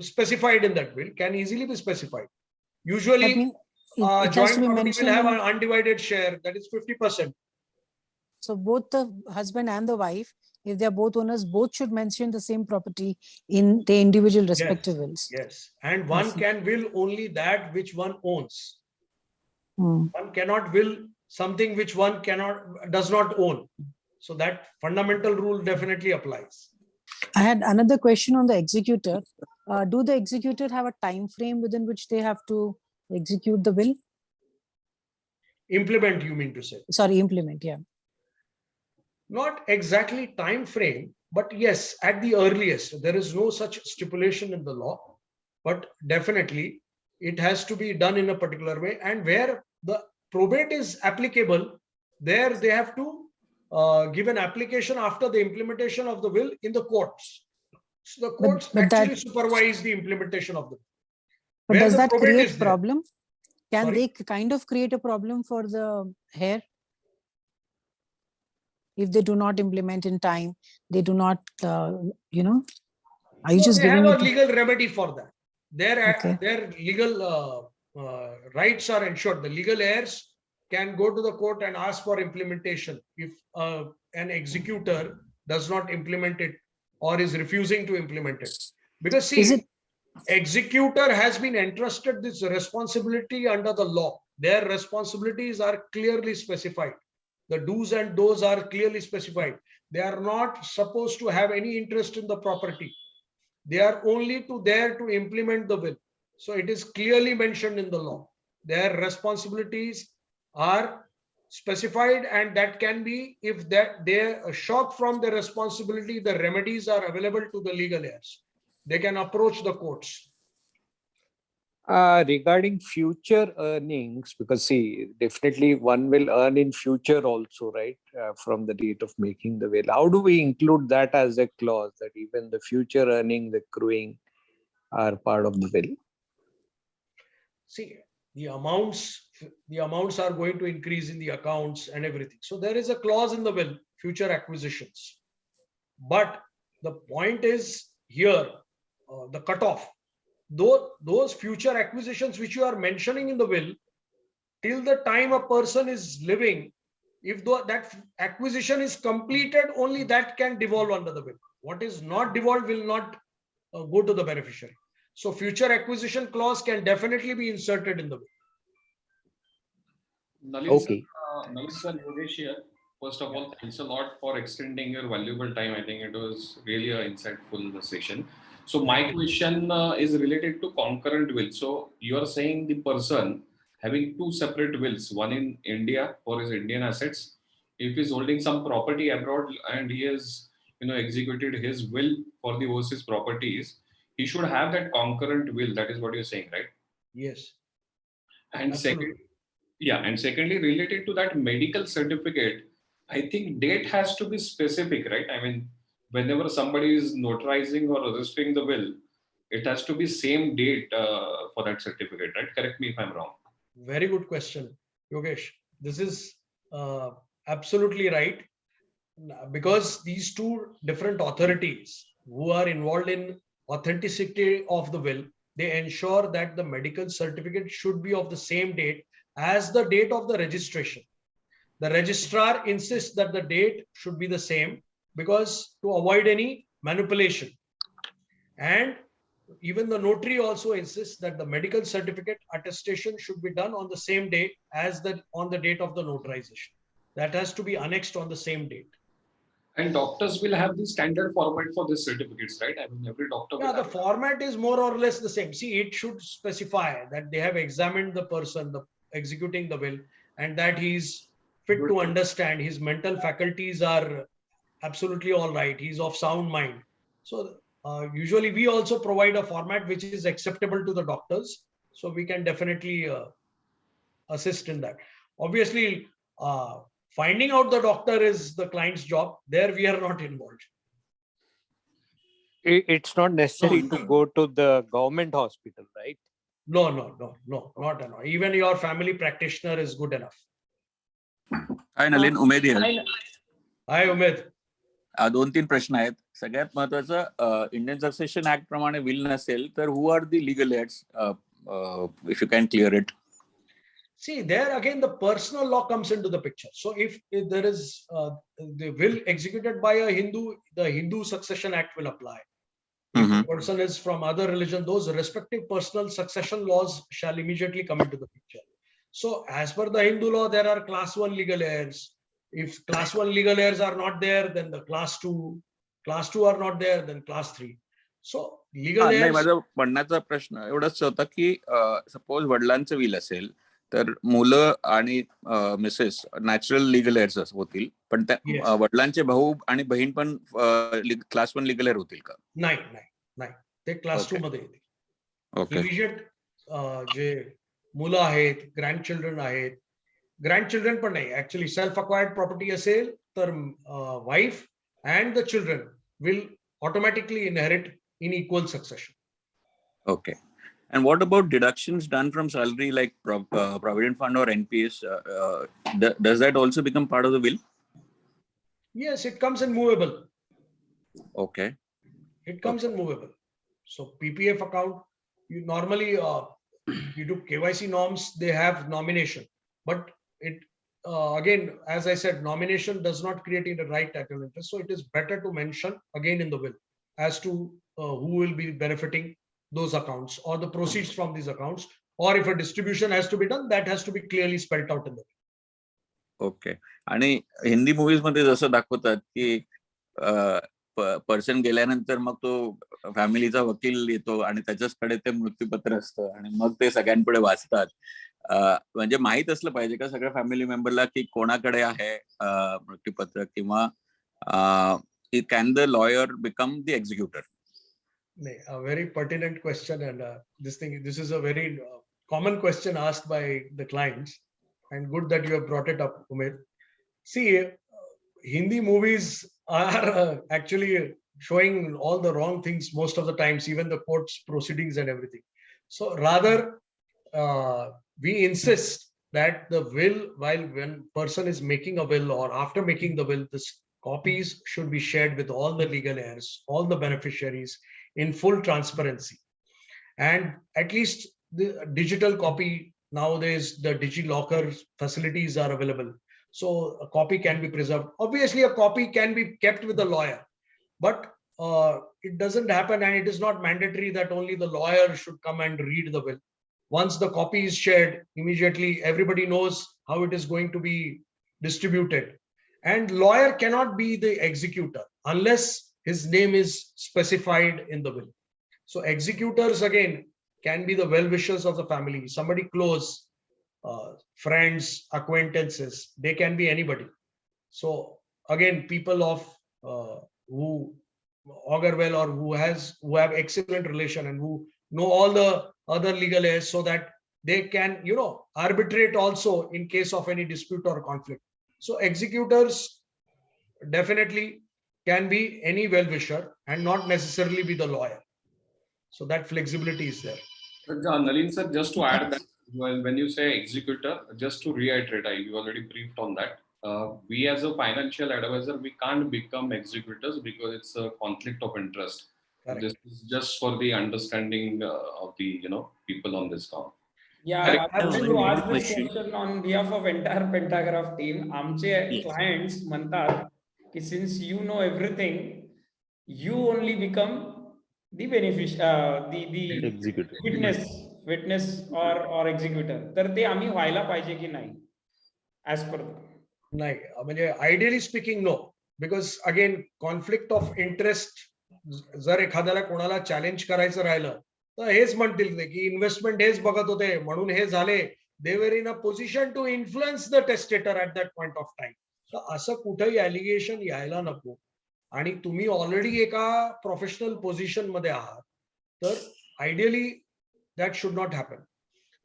specified in that will, can easily be specified. Usually, That means it has joint to be property will mentioned have an in, undivided share, that is 50%. so both the husband and the wife, if they are both owners, both should mention the same property in their individual respective wills. Yes, and one see. can will only that which one owns. One cannot will something which one does not own. So that fundamental rule definitely applies. I had another question on the executor. Do the executor have a time frame within which they have to execute the will? Implement, you mean to say? Sorry, implement, yeah. Not exactly time frame, but yes, at the earliest. There is no such stipulation in the law, but definitely it has to be done in a particular way. And where the probate is applicable, there they have to give an application after the implementation of the will in the courts. So the courts but actually that- supervise the implementation of the will. But Where does the that probate create is there. problem? Can Sorry? they kind of create a problem for the heir? If they do not implement in time, they do not, are you No, just they have giving a it? legal remedy for that. Okay. Their legal rights are ensured. The legal heirs can go to the court and ask for implementation if an executor does not implement it or is refusing to implement it. Because Is see, it- executor has been entrusted this responsibility under the law. Their responsibilities are clearly specified. The do's and don'ts are clearly specified. They are not supposed to have any interest in the property. They are only there to implement the will. So it is clearly mentioned in the law. Their responsibilities are specified, and that can be, if that they are shocked from their responsibility, the remedies are available to the legal heirs. They can approach the courts. Regarding future earnings, because see, definitely one will earn in future also, right? From the date of making the will. How do we include that as a clause that even the future earnings accruing are part of the will? See, the amounts are going to increase in the accounts and everything. So there is a clause in the will, future acquisitions. But the point is here, the cutoff. Those future acquisitions which you are mentioning in the will, till the time a person is living, if that acquisition is completed, only that can devolve under the will. What is not devolved will not go to the beneficiary. So future acquisition clause can definitely be inserted in the will. Okay. Nalin sir, Yogesh here. First of all, thanks a lot for extending your valuable time. I think it was really an insightful session. So my question is related to concurrent will. So you are saying the person having two separate wills, one in India for his Indian assets, if he's holding some property abroad and he has executed his will for the overseas properties, he should have that concurrent will. That is what you're saying, right? Yes. And Absolutely. second, yeah, and secondly, related to that medical certificate, I think date has to be specific, right? I mean, whenever somebody is notarizing or registering the will, it has to be same date for that certificate, right? Correct me if I'm wrong. Very good question, Yogesh. This is absolutely right, because these two different authorities who are involved in authenticity of the will, they ensure that the medical certificate should be of the same date as the date of the registration. The registrar insists that the date should be the same, because to avoid any manipulation. And even the notary also insists that the medical certificate attestation should be done on the same day as on the date of the notarization. That has to be annexed on the same date. And doctors will have the standard format for these certificates, right? I mean, every doctor will Yeah, the have format is more or less the same. See, it should specify that they have examined the person, executing the will, and that he's fit to understand. His mental faculties are absolutely all right. He's of sound mind. So usually we also provide a format which is acceptable to the doctors. So we can definitely assist in that. Obviously, finding out the doctor is the client's job. There we are not involved. It's not necessary No. to go to the government hospital, right? No, not at all. Even your family practitioner is good enough. Hi Nalin, Umed here. Hi, Umid. 2-3 प्रश्न आहेत. सगळ्यात महत्वाचं, Indian succession act प्रमाणे will नसेल तर who are the legal heads, if you can clear it. See, there again, the personal law comes into the picture. So if there is the will executed by a Hindu, the Hindu Succession Act will apply. If the person is from other religion, those respective personal succession laws shall immediately come into the picture. So as per the Hindu law, there are class 1 legal heirs. If class 1 legal heirs are not there, then the class 2 are not there, then class 3. So legal नाही, heirs, माझा म्हणण्याचा प्रश्न एवढाच होता की suppose वडिलांचं will असेल तर मुलं आणि मिसेस नॅचरल लिगल एअर्स होतील, पण त्या Yes. वडिलांचे भाऊ आणि बहीण पण क्लास 1 लिगल एअर होतील का? नाही, ते क्लास 2 Okay. मध्ये येतील. ओके. इमिजिएट जे मुलं आहेत, ग्रँडचिल्ड्रन आहेत, ग्रँडचिल्ड्रन पण नाही, ऍक्च्युली सेल्फ अक्वायर्ड प्रॉपर्टी असेल तर wife and the children will automatically inherit in equal succession. Okay. And what about deductions done from salary like Provident Fund or NPS? Does that also become part of the will? Yes, it comes in movable. Okay. It comes in movable. So PPF account, you normally you do KYC norms, they have nomination, but it again, as I said, nomination does not create a right title interest. So it is better to mention again in the will as to who will be benefiting those accounts or the proceeds from these accounts, or if a distribution has to be done, that has to be clearly spelled out in the will. Okay. आणि Hindi movies मध्ये जसं दाखवतात की person गेल्यानंतर मग तो फॅमिलीचा वकील येतो आणि त्याच्याचकडे ते मृत्यूपत्र असतं आणि मग ते सगळ्यांपुढे वाचतात. म्हणजे माहित असलं पाहिजे का सगळ्या फॅमिली मेंबरला की कोणाकडे आहे मृत्यूपत्र, किंवा can the lawyer become the executor? A very pertinent question, and this is a very common question asked by the clients, and good that you have brought it up, Umid. See, Hindi movies are actually showing all the wrong things most of the times, even the court's proceedings and everything. So rather, we insist that the will, when person is making a will or after making the will, this copies should be shared with all the legal heirs, all the beneficiaries in full transparency. And at least the digital copy, nowadays the DigiLocker facilities are available. So a copy can be preserved. Obviously, a copy can be kept with the lawyer, but it doesn't happen, and it is not mandatory that only the lawyer should come and read the will. Once the copy is shared, immediately everybody knows how it is going to be distributed. And lawyer cannot be the executor unless his name is specified in the will. So executors again can be the well-wishers of the family, somebody close, friends, acquaintances, they can be anybody. So again, people of who augur well or who have excellent relation and who know all the other legal heirs, so that they can arbitrate also in case of any dispute or conflict. So executors definitely can be any well-wisher and not necessarily be the lawyer. So that flexibility is there. Nalin sir, just to add that, when you say executor, just to reiterate, you already briefed on that. We as a financial advisor, we can't become executors because it's a conflict of interest. Correct. This is just for the understanding of the people on this call. Yeah, Correct. I want to Absolutely. ask this question on behalf of entire Pentagraph team. आमचे clients म्हणतात की since you know everything, you only become the witness or executor. तर ते आम्ही व्हायला पाहिजे की नाही? As per नाही, म्हणजे ideally speaking, no, because again, conflict of interest, जर एखाद्याला कोणाला चॅलेंज करायचं राहिलं तर हेच म्हणतील ते की इन्व्हेस्टमेंट हेच बघत होते म्हणून हे झाले, they were in a position to influence the testator at that point of time. तर असं कुठेही ऍलिगेशन यायला नको. आणि तुम्ही ऑलरेडी एका प्रोफेशनल पोझिशन मध्ये आहात तर ideally that should not happen.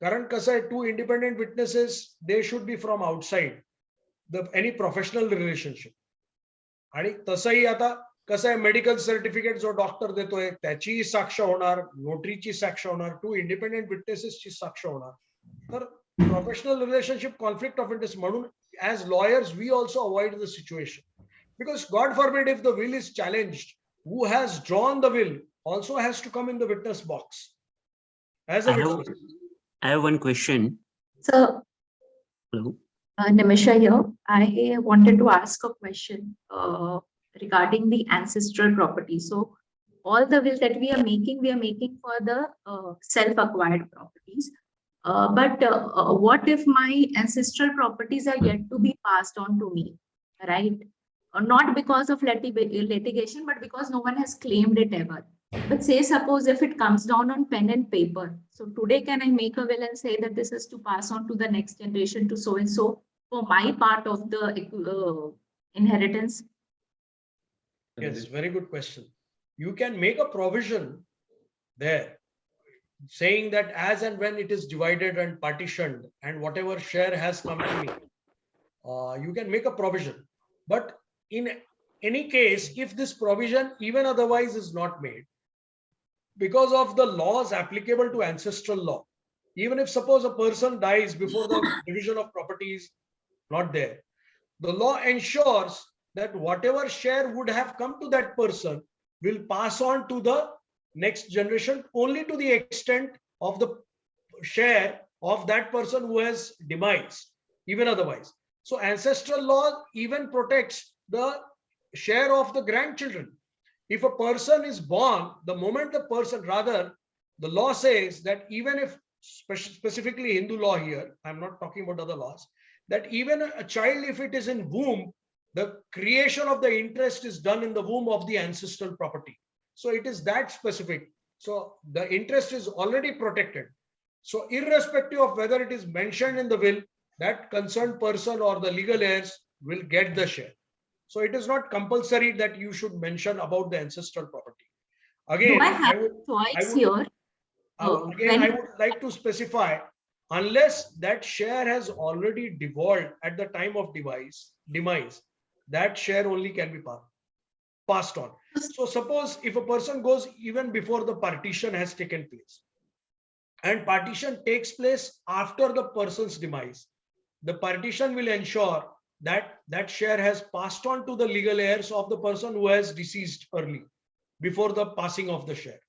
कारण कसं आहे, two independent witnesses they should be from outside the any professional relationship. आणि तसंही आता कसं आहे, मेडिकल सर्टिफिकेट जो डॉक्टर देतोय त्याची साक्ष होणार, नोटरीची साक्ष होणार, टू इंडिपेंडेंट विटनेसेसची साक्ष होणार. तर professional relationship conflict of interest म्हणून as lawyers we also avoid the situation. Because God forbid if the will is challenged, who has drawn the will also has to come in the witness box as a witness. I have one question. So, Hello. Nimisha here. I wanted to ask a question regarding the ancestral property. So, all the will that we are making for the self-acquired properties. But what if my ancestral properties are yet to be passed on to me, right? Not because of litigation, but because no one has claimed it ever. But say, suppose if it comes down on pen and paper. So today, can I make a will and say that this is to pass on to the next generation to so and so for my part of the inheritance? Yes, very good question. You can make a provision there saying that as and when it is divided and partitioned and whatever share has come to me, you can make a provision. But in any case, if this provision even otherwise is not made, because of the laws applicable to ancestral law, even if suppose a person dies before the division of property is not there, the law ensures that whatever share would have come to that person will pass on to the next generation only to the extent of the share of that person who has demise, even otherwise. So ancestral law even protects the share of the grandchildren. If a person is born, the moment the person, rather, the law says that even if, specifically Hindu law here, I'm not talking about other laws, that even a child, if it is in womb, the creation of the interest is done in the womb of the ancestral property. So it is that specific. So the interest is already protected. So irrespective of whether it is mentioned in the will, that concerned person or the legal heirs will get the share. So it is not compulsory that you should mention about the ancestral property. Again, Do I have choice here? I would like to specify, unless that share has already devolved at the time of demise, that share only can be passed on. So suppose if a person goes even before the partition has taken place, and partition takes place after the person's demise, the partition will ensure that that share has passed on to the legal heirs of the person who has deceased early, before the passing of the share.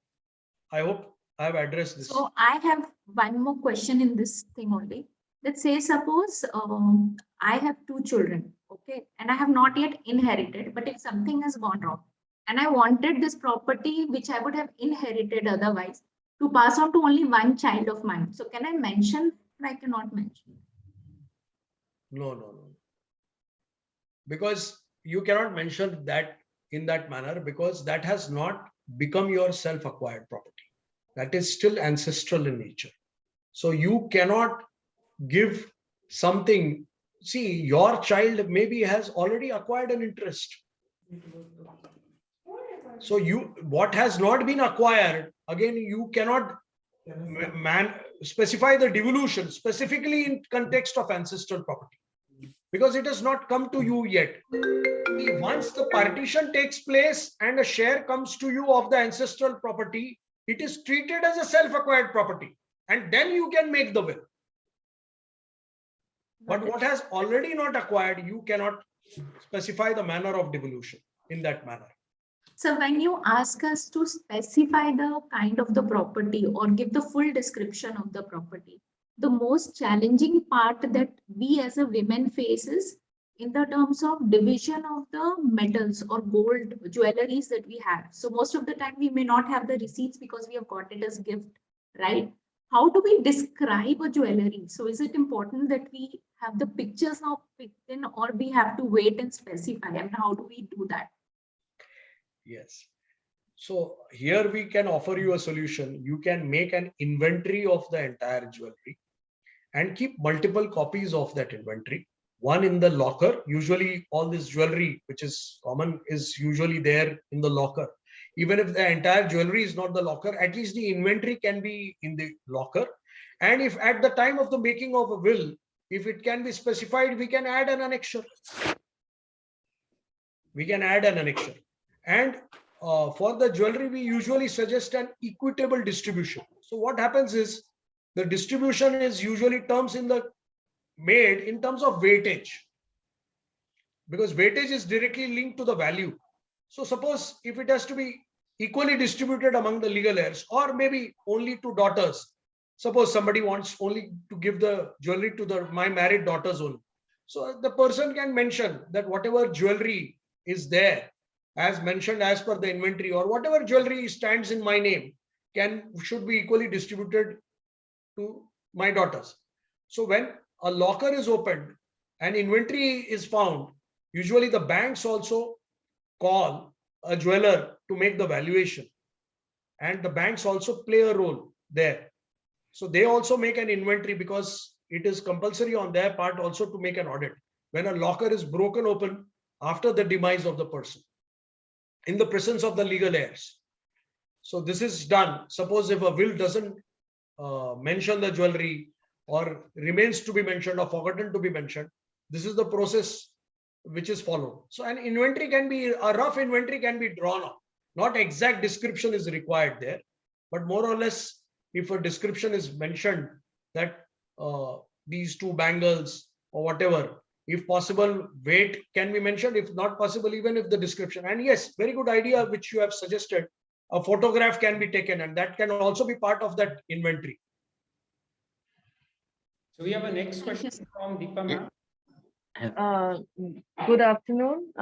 I hope I have addressed this. So I have one more question in this thing only. Let's say, suppose I have two children, okay, and I have not yet inherited, but if something has gone wrong, and I wanted this property, which I would have inherited otherwise, to pass on to only one child of mine. So can I mention or I cannot mention? No. Because you cannot mention that in that manner, because that has not become your self-acquired property. That is still ancestral in nature. So you cannot give something. See, your child maybe has already acquired an interest. So what has not been acquired, again, you cannot specify the devolution specifically in context of ancestral property, because it has not come to you yet. Once the partition takes place and a share comes to you of the ancestral property, it is treated as a self-acquired property, and then you can make the will. But what has already not acquired, you cannot specify the manner of devolution in that manner. So when you ask us to specify the kind of the property or give the full description of the property, the most challenging part that we as a women faces in the terms of division of the metals or gold jewelries that we have. So most of the time we may not have the receipts because we have got it as gift, right? How do we describe a jewelry? So is it important that we have the pictures now picked in, or we have to wait and specify? And how do we do that? Yes. So here we can offer you a solution. You can make an inventory of the entire jewelry and keep multiple copies of that inventory. One in the locker. Usually all this jewelry, which is common, is usually there in the locker. Even if the entire jewelry is not the locker, at least the inventory can be in the locker. And if at the time of the making of a will, if it can be specified, we can add an annexure. And for the jewelry, we usually suggest an equitable distribution. So what happens is, the distribution is usually made in terms of weightage, because weightage is directly linked to the value. So suppose if it has to be equally distributed among the legal heirs, or maybe only to daughters. Suppose somebody wants only to give the jewelry to my married daughters only. So the person can mention that whatever jewelry is there, as mentioned as per the inventory, or whatever jewelry stands in my name, should be equally distributed to my daughters. So when a locker is opened and inventory is found, usually the banks also call a jeweler to make the valuation, and the banks also play a role there. So they also make an inventory because it is compulsory on their part also to make an audit when a locker is broken open after the demise of the person in the presence of the legal heirs. So this is done. Suppose if a will doesn't mention the jewelry or remains to be mentioned or forgotten to be mentioned, this is the process which is followed. So an inventory can be, a rough inventory can be drawn up. Not exact description is required there, but more or less, if a description is mentioned that these two bangles or whatever, if possible, weight can be mentioned. If not possible, even if the description. And yes, very good idea which you have suggested. A photograph can be taken, and that can also be part of that inventory. So we have a next Thank you, question from Deepa ma'am. Good afternoon.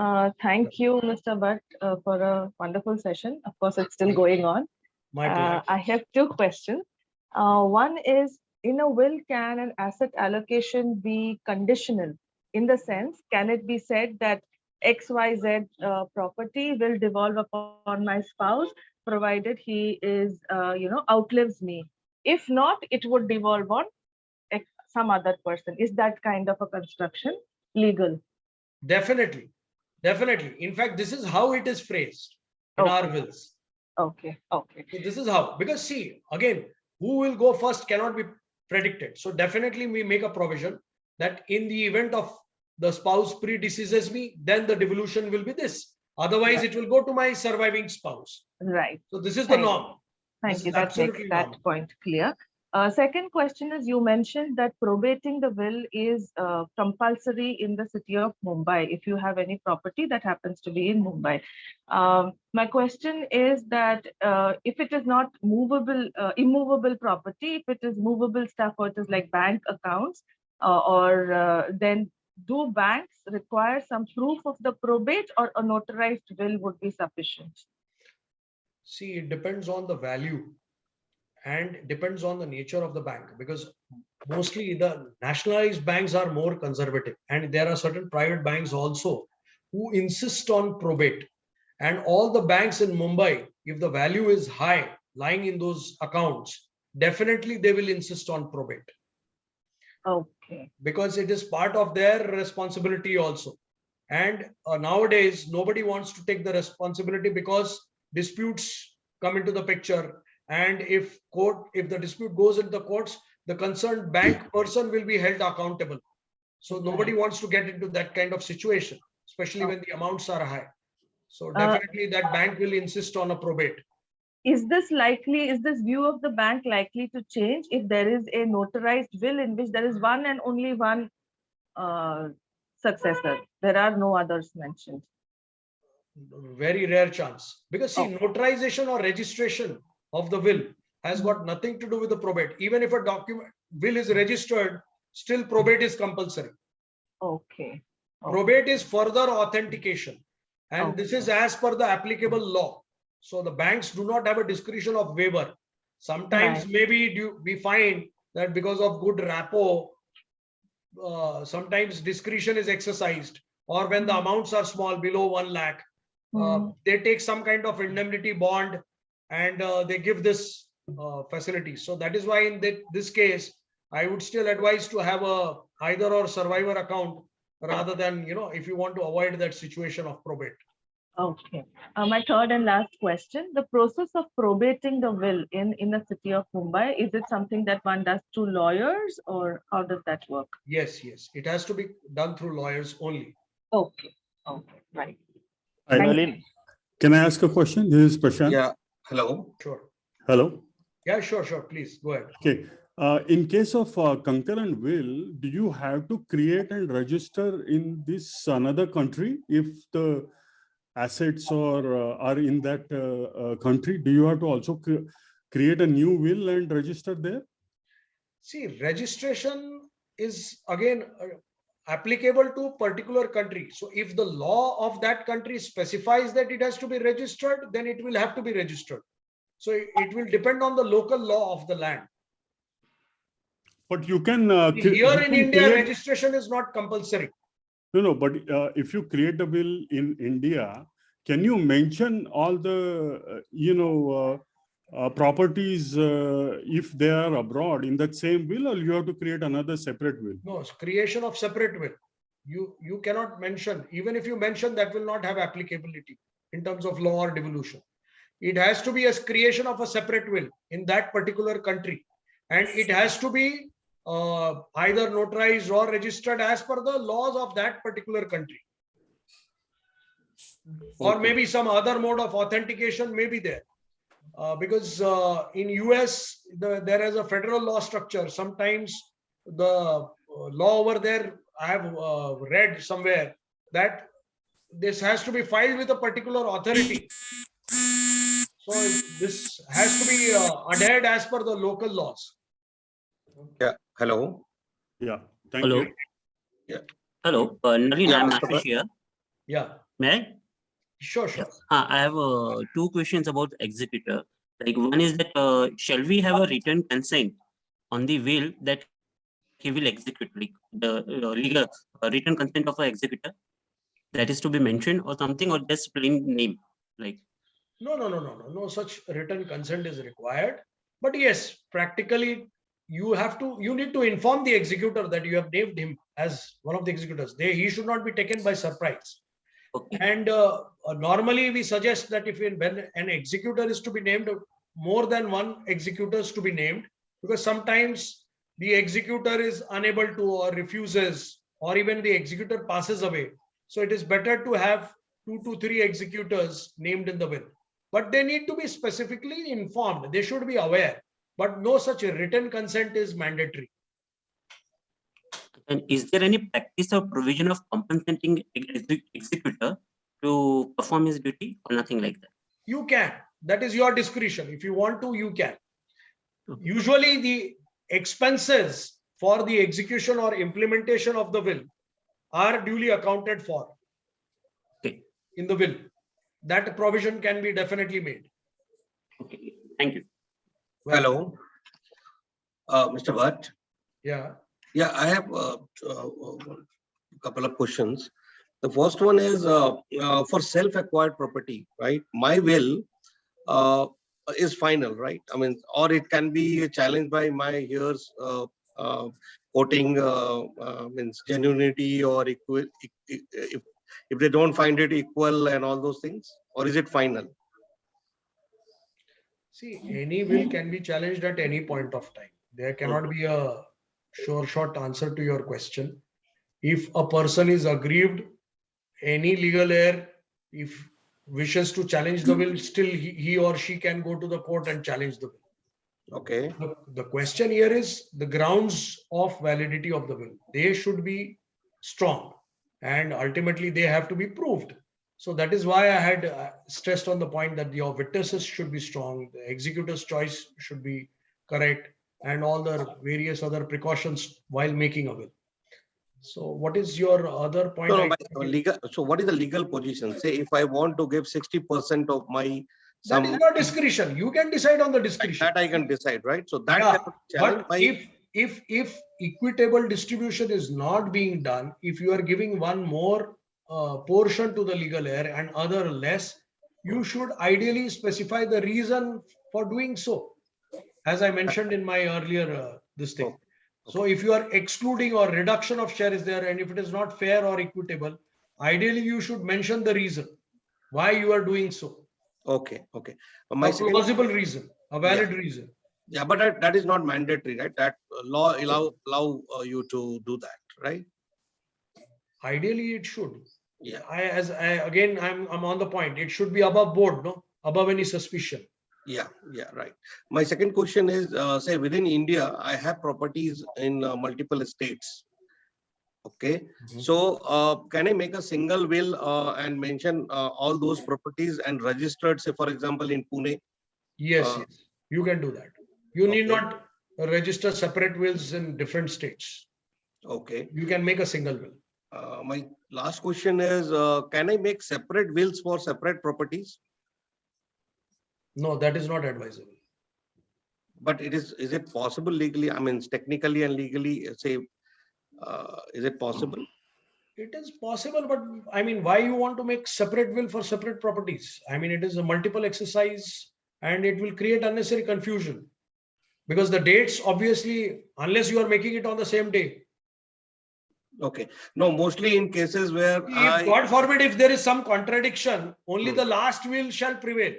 Thank you, Mr. Bhatt, for a wonderful session. Of course, it's still going on. My pleasure. I have two questions. One is, in a will, can an asset allocation be conditional? In the sense, can it be said that XYZ property will devolve upon my spouse, provided he is, outlives me? If not, it would devolve on some other person. Is that kind of a construction legal? Definitely. Definitely. In fact, this is how it is phrased in our wills. Okay. Okay. So this is how, because see, again, who will go first cannot be predicted. So definitely we make a provision that in the event of the spouse predeceases me, then the devolution will be this. Otherwise, it will go to my surviving spouse. Right. So this is the norm. Thank This you. is That makes absolutely that normal. point clear. Second question is, you mentioned that probating the will is compulsory in the city of Mumbai if you have any property that happens to be in Mumbai. My question is that if it is not movable, immovable property, if it is movable stuff, or it is like bank accounts, then do banks require some proof of the probate, or a notarized will would be sufficient? See, it depends on the value and depends on the nature of the bank, because mostly the nationalized banks are more conservative, and there are certain private banks also who insist on probate. And all the banks in Mumbai, if the value is high lying in those accounts, definitely they will insist on probate. Okay. Because it is part of their responsibility also. And nowadays, nobody wants to take the responsibility because disputes come into the picture. And if the dispute goes into the courts, the concerned bank person will be held accountable. So nobody wants to get into that kind of situation, especially when the amounts are high. So definitely that bank will insist on a probate. Is this view of the bank likely to change if there is a notarized will in which there is one and only one successor? There are no others mentioned. Very rare chance. Because see, notarization or registration of the will has got nothing to do with the probate. Even if a document will is registered, still probate is compulsory. Okay. Probate is further authentication. And this is as per the applicable law. So the banks do not have a discretion of waiver. Sometimes maybe we find that because of good rapport, sometimes discretion is exercised, or when the amounts are small, below 1 lakh, they take some kind of indemnity bond and they give this facility. So that is why in this case, I would still advise to have a either or survivor account rather than, if you want to avoid that situation of probate. Okay. My third and last question: the process of probating the will in the city of Mumbai, is it something that one does through lawyers, or how does that work? Yes. It has to be done through lawyers only. Okay. Right. Hi, Nalin. Can I ask a question? This is Prashant. Yeah. Hello. Sure. Hello. Yeah, sure. Please go ahead. Okay. In case of concurrent will, do you have to create and register in this another country if the assets are in that country? Do you have to also create a new will and register there? See, registration is again applicable to particular country. So if the law of that country specifies that it has to be registered, then it will have to be registered. So it will depend on the local law of the land. But you can Here in India, registration is not compulsory. No, but if you create a will in India, can you mention all the properties if they are abroad in that same will, or you have to create another separate will? No, it's creation of separate will. You cannot mention, even if you mention, that will not have applicability in terms of law or devolution. It has to be a creation of a separate will in that particular country, and it has to be either notarized or registered as per the laws of that particular country. Or maybe some other mode of authentication may be there. Because in US, there is a federal law structure. Sometimes the law over there, I have read somewhere that this has to be filed with a particular authority. So this has to be adhered as per the local laws. Yeah. Hello. Yeah. Thank Hello. you. Yeah. Hello, Nalin, Yeah, I'm Mr. Ashish Bhatt. here. Yeah. May I? Sure, sure. I have two questions about executor. Like one is that shall we have a written consent on the will that he will execute, like the legal written consent of an executor that is to be mentioned or something, or just plain name like? No such written consent is required. But yes, practically you need to inform the executor that you have named him as one of the executors. He should not be taken by surprise. Okay. And normally we suggest that when an executor is to be named, more than one executors to be named, because sometimes the executor is unable to or refuses, or even the executor passes away. So it is better to have 2 to 3 executors named in the will. But they need to be specifically informed. They should be aware. But no such written consent is mandatory. And is there any practice or provision of compensating executor to perform his duty or nothing like that? You can. That is your discretion. If you want to, you can. Okay. Usually the expenses for the execution or implementation of the will are duly accounted for in the will. That provision can be definitely made. Okay, thank you. Hello. Mr. Bhatt. Yeah. Yeah, I have a couple of questions. The first one is for self-acquired property, right? My will is final, right? I mean, or it can be challenged by my heirs quoting means genuinity, or equal, if they don't find it equal and all those things, or is it final? See, any will can be challenged at any point of time. There cannot be a sure short answer to your question. If a person is aggrieved, any legal heir, if wishes to challenge the will, still he or she can go to the court and challenge the will. Okay. The question here is the grounds of validity of the will. They should be strong, and ultimately they have to be proved. So that is why I had stressed on the point that your witnesses should be strong, the executor's choice should be correct, and all the various other precautions while making a will. So what is your other point? So what is the legal position? Say if I want to give 60% of my that is your discretion. You can decide on the discretion. That I can decide, right? So that Yeah, challenge but my... if equitable distribution is not being done, if you are giving one more portion to the legal heir and other less, you should ideally specify the reason for doing so, as I mentioned in my earlier this thing. So if you are excluding or reduction of share is there, and if it is not fair or equitable, ideally you should mention the reason why you are doing so. Okay. A plausible reason, a valid reason. Yeah, but that is not mandatory, right? That law allow you to do that, right? Ideally, it should. Yeah. I'm on the point. It should be above board, no, above any suspicion. Yeah, right. My second question is, say within India, I have properties in multiple states. Okay, so can I make a single will and mention all those properties and registered, say for example in Pune? Yes, you can do that. You need not register separate wills in different states. Okay. You can make a single will. My last question is, can I make separate wills for separate properties? No, that is not advisable. But is it possible legally? I mean, technically and legally, say, is it possible? It is possible, but I mean, why you want to make separate will for separate properties? I mean, it is a multiple exercise and it will create unnecessary confusion. Because the dates, obviously, unless you are making it on the same day. Okay. No, mostly in cases where If God forbid, if there is some contradiction, only the last will shall prevail,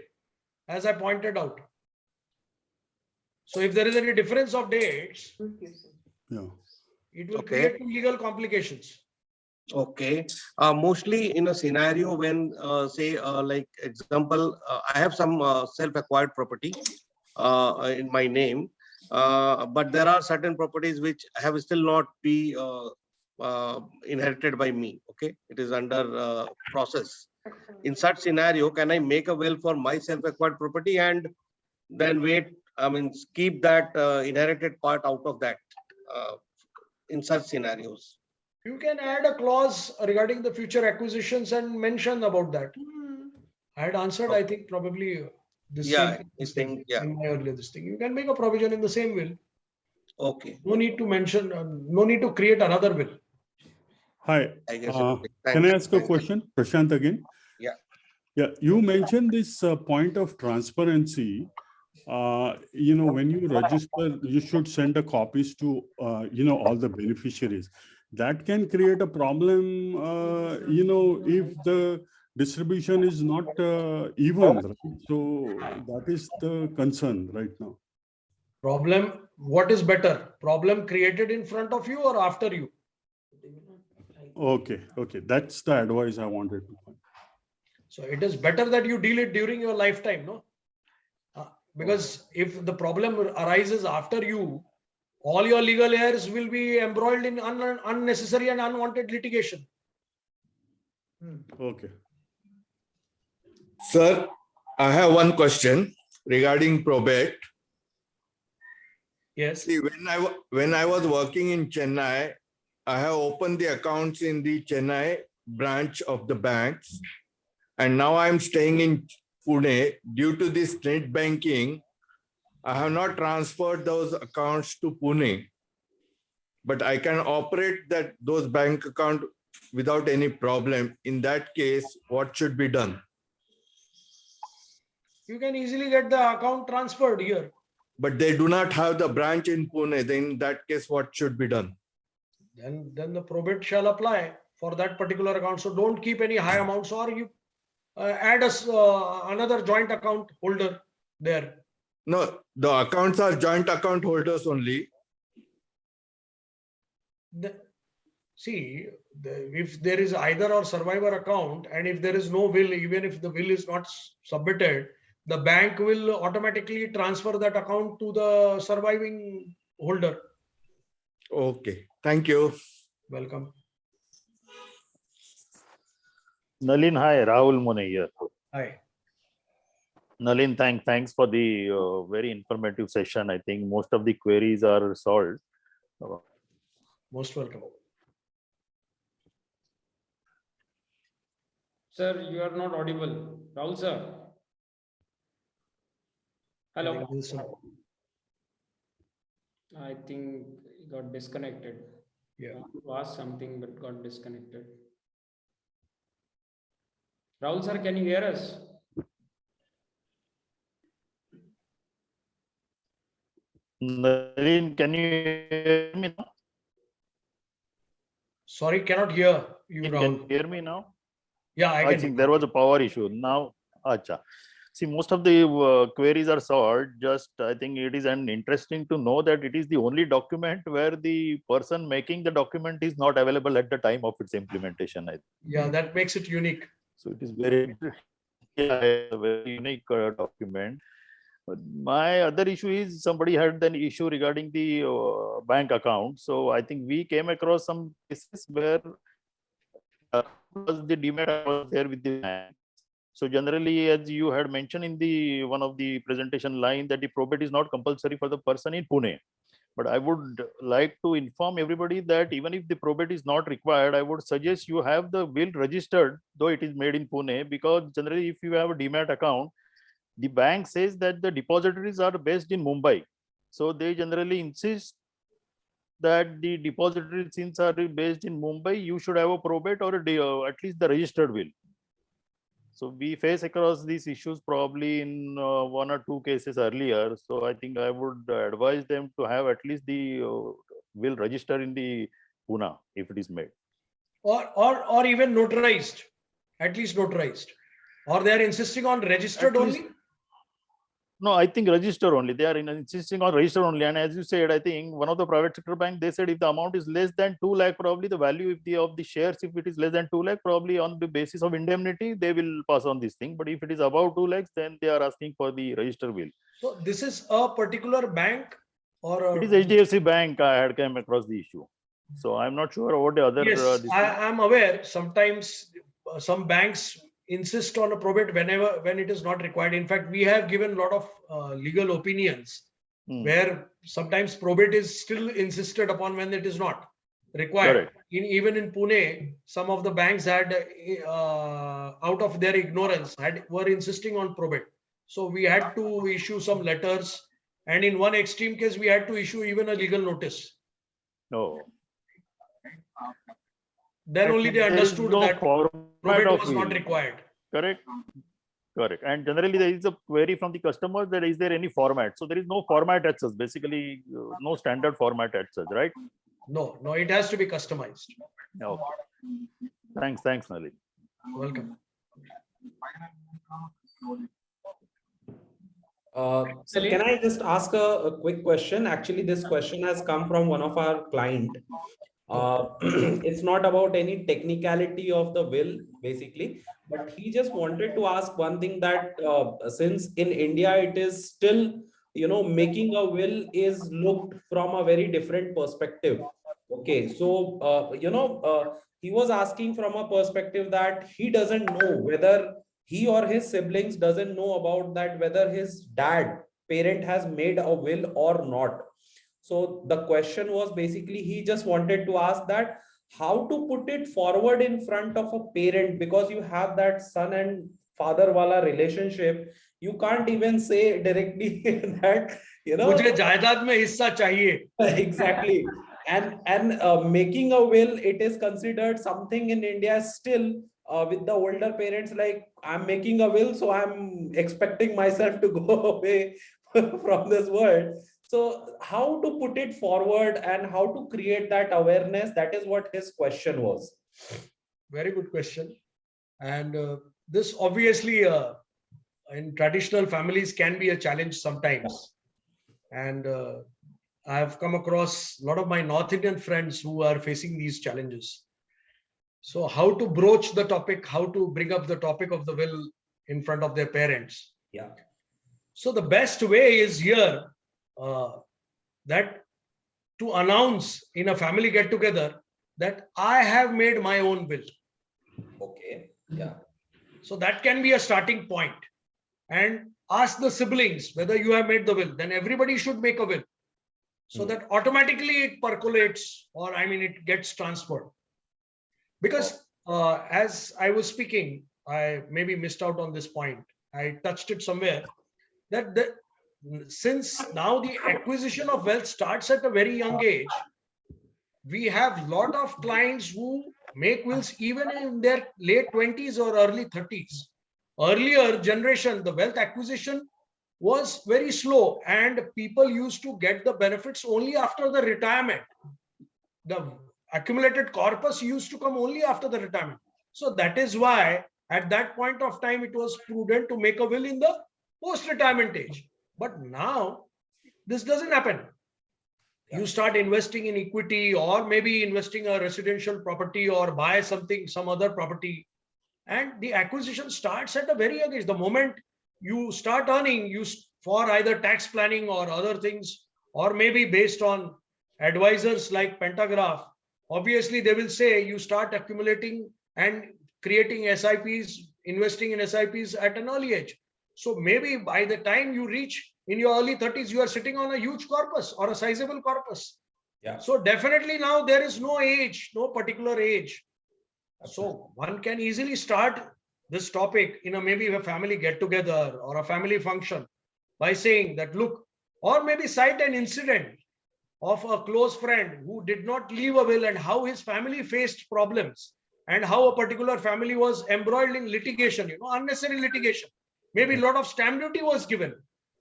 as I pointed out. So if there is any difference of dates, Yeah. it will Okay. create legal complications. Okay. Mostly in a scenario when, say, like example, I have some self-acquired property in my name, but there are certain properties which have still not be inherited by me. Okay, it is under process. In such scenario, can I make a will for my self-acquired property and then wait? I mean, keep that inherited part out of that in such scenarios. You can add a clause regarding the future acquisitions and mention about that. I had answered, I think, probably this Yeah, same I think, yeah. in my earlier this thing. You can make a provision in the same will. Okay. No need to mention, no need to create another will. Hi. I guess Can I ask a question? Prashant again. Yeah. Yeah, you mentioned this point of transparency. When you register, you should send a copies to, all the beneficiaries. That can create a problem, if the distribution is not even, right? So that is the concern right now. Problem, what is better? Problem created in front of you or after you? Okay, that's the advice I wanted to find. So it is better that you deal it during your lifetime, no? Because if the problem arises after you, all your legal heirs will be embroiled in unnecessary and unwanted litigation. Okay. Sir, I have one question regarding probate. Yes. See, when I was working in Chennai, I have opened the accounts in the Chennai branch of the banks, and now I'm staying in Pune. Due to this net banking, I have not transferred those accounts to Pune, but I can operate those bank account without any problem. In that case, what should be done? You can easily get the account transferred here. But they do not have the branch in Pune. Then in that case, what should be done? Then the probate shall apply for that particular account. So don't keep any high amounts, or you add another joint account holder there. No, the accounts are joint account holders only. If there is either or survivor account, and if there is no will, even if the will is not submitted, the bank will automatically transfer that account to the surviving holder. Okay, thank you. Welcome. Nalin, hi, Rahul Mone here. Hi. Nalin, thanks for the very informative session. I think most of the queries are solved. Most welcome. Sir, you are not audible. Rahul sir. Hello. I think he got disconnected. Yeah. To ask something but got disconnected. Rahul sir, can you hear us? Nalin, can you hear me now? Sorry, cannot hear you, Rahul. Can you hear me now? Yeah, I think there was a power issue. Now, acha. See, most of the queries are solved. Just, I think it is interesting to know that it is the only document where the person making the document is not available at the time of its implementation. Yeah, that makes it unique. So it is very, a very unique document. But my other issue is somebody had an issue regarding the bank account. So I think we came across some cases where the demat was there with the bank. So generally, as you had mentioned in the one of the presentation line, that the probate is not compulsory for the person in Pune. But I would like to inform everybody that even if the probate is not required, I would suggest you have the will registered, though it is made in Pune, because generally if you have a demat account, the bank says that the depositories are based in Mumbai. So they generally insist that the depository since are based in Mumbai, you should have a probate or at least the registered will. So we face across these issues probably in 1 or 2 cases earlier. So I think I would advise them to have at least the will register in the Pune if it is made. Or even notarized, at least notarized. Or they are insisting on registered only? No, I think register only. They are insisting on register only. And as you said, I think one of the private sector bank, they said if the amount is less than 2 lakh, probably the value of the shares, if it is less than 2 lakh, probably on the basis of indemnity, they will pass on this thing. But if it is above 2 lakhs, then they are asking for the register will. So this is a particular bank or It is HDFC Bank. I had come across the issue. So I'm not sure what the other. Yes, I am aware. Sometimes some banks insist on a probate when it is not required. In fact, we have given a lot of legal opinions where sometimes probate is still insisted upon when it is not required. Even in Pune, some of the banks had, out of their ignorance, were insisting on probate. So we had to issue some letters, and in one extreme case, we had to issue even a legal notice. No. Then only they understood that probate was not required. Correct. Correct. And generally there is a query from the customer that is there any format. So there is no format as such, basically no standard format as such, right? No, it has to be customized. Okay. Thanks, Nalin. Welcome. So can I just ask a quick question? Actually, this question has come from one of our client. It's not about any technicality of the will, basically, but he just wanted to ask one thing that since in India it is still, making a will is looked from a very different perspective. Okay, so he was asking from a perspective that he doesn't know whether he or his siblings doesn't know about that, whether his parent has made a will or not. So the question was basically, he just wanted to ask that how to put it forward in front of a parent, because you have that son and father wala relationship. You can't even say directly that, मुझे जायदाद में हिस्सा चाहिए. Exactly. And making a will, it is considered something in India still with the older parents, like I'm making a will, so I'm expecting myself to go away from this world. So how to put it forward and how to create that awareness, that is what his question was. Very good question. And this obviously in traditional families can be a challenge sometimes. And I have come across a lot of my North Indian friends who are facing these challenges. So how to broach the topic, how to bring up the topic of the will in front of their parents. Yeah. So the best way is here that to announce in a family get together that I have made my own will. Okay. Yeah. So that can be a starting point. And ask the siblings whether you have made the will. Then everybody should make a will. So that automatically it percolates, or it gets transferred. Because as I was speaking, I maybe missed out on this point. I touched it somewhere that since now the acquisition of wealth starts at a very young age, we have a lot of clients who make wills even in their late 20s or early 30s. Earlier generation, the wealth acquisition was very slow and people used to get the benefits only after the retirement. The accumulated corpus used to come only after the retirement. So that is why at that point of time, it was prudent to make a will in the post-retirement age. But now this doesn't happen. You start investing in equity or maybe investing a residential property or buy some other property. And the acquisition starts at a very young age. The moment you start earning, for either tax planning or other things, or maybe based on advisors like Pentagraph, obviously they will say you start accumulating and creating SIPs, investing in SIPs at an early age. So maybe by the time you reach in your early 30s, you are sitting on a huge corpus or a sizable corpus. Yeah. So definitely now there is no age, no particular age. So one can easily start this topic in maybe a family get together or a family function by saying that, look, or maybe cite an incident of a close friend who did not leave a will and how his family faced problems and how a particular family was embroiled in litigation, unnecessary litigation. Maybe a lot of stamp duty was given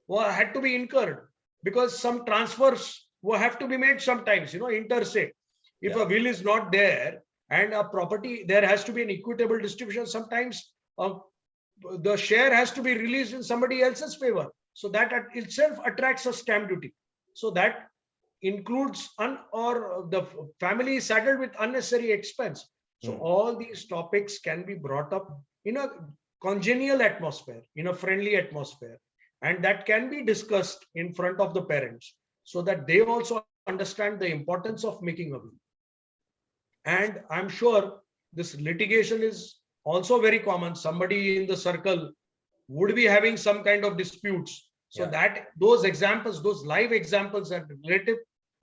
or had to be incurred because some transfers will have to be made sometimes, interstate. If a will is not there and a property, there has to be an equitable distribution. Sometimes the share has to be released in somebody else's favor. So that itself attracts a stamp duty. So that includes or the family is saddled with unnecessary expense. So all these topics can be brought up in a congenial atmosphere, in a friendly atmosphere, and that can be discussed in front of the parents so that they also understand the importance of making a will. And I'm sure this litigation is also very common. Somebody in the circle would be having some kind of disputes. So that those examples, those live examples and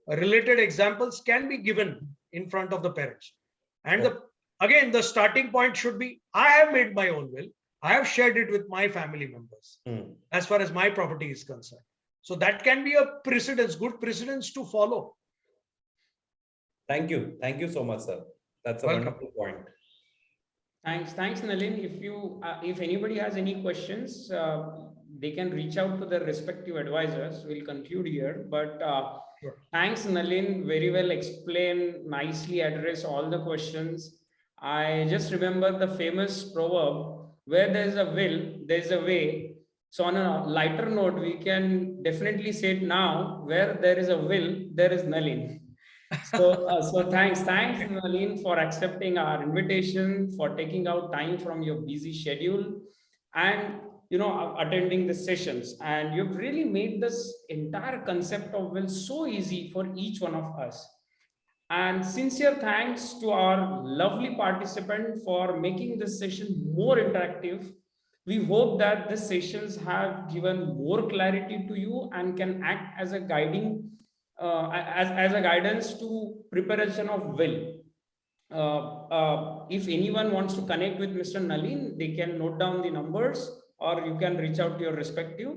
related examples can be given in front of the parents. And again, the starting point should be, I have made my own will. I have shared it with my family members as far as my property is concerned. So that can be a precedence, good precedence to follow. Thank you. Thank you so much, sir. That's a wonderful point. Thanks, Nalin. If anybody has any questions, they can reach out to their respective advisors. We'll conclude here. But thanks, Nalin. Very well explained, nicely address all the questions. I just remember the famous proverb, where there's a will, there's a way. So on a lighter note, we can definitely say it now, where there is a will, there is Nalin. So thanks, Nalin, for accepting our invitation, for taking out time from your busy schedule, and attending the sessions. And you've really made this entire concept of will so easy for each one of us. And sincere thanks to our lovely participant for making this session more interactive. We hope that these sessions have given more clarity to you and can act as a guiding as a guidance to preparation of will. If anyone wants to connect with Mr. Nalin, they can note down the numbers, or you can reach out to your respective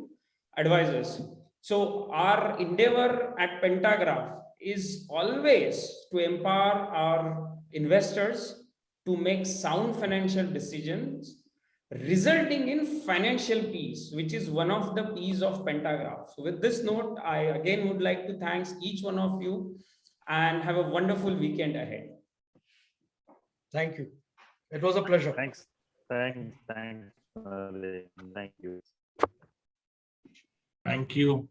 advisors. So our endeavor at Pentagraph is always to empower our investors to make sound financial decisions, resulting in financial peace, which is one of the P's of Pentagraph. So with this note, I again would like to thank each one of you and have a wonderful weekend ahead. Thank you. It was a pleasure. Thanks. Thank you. Thank you.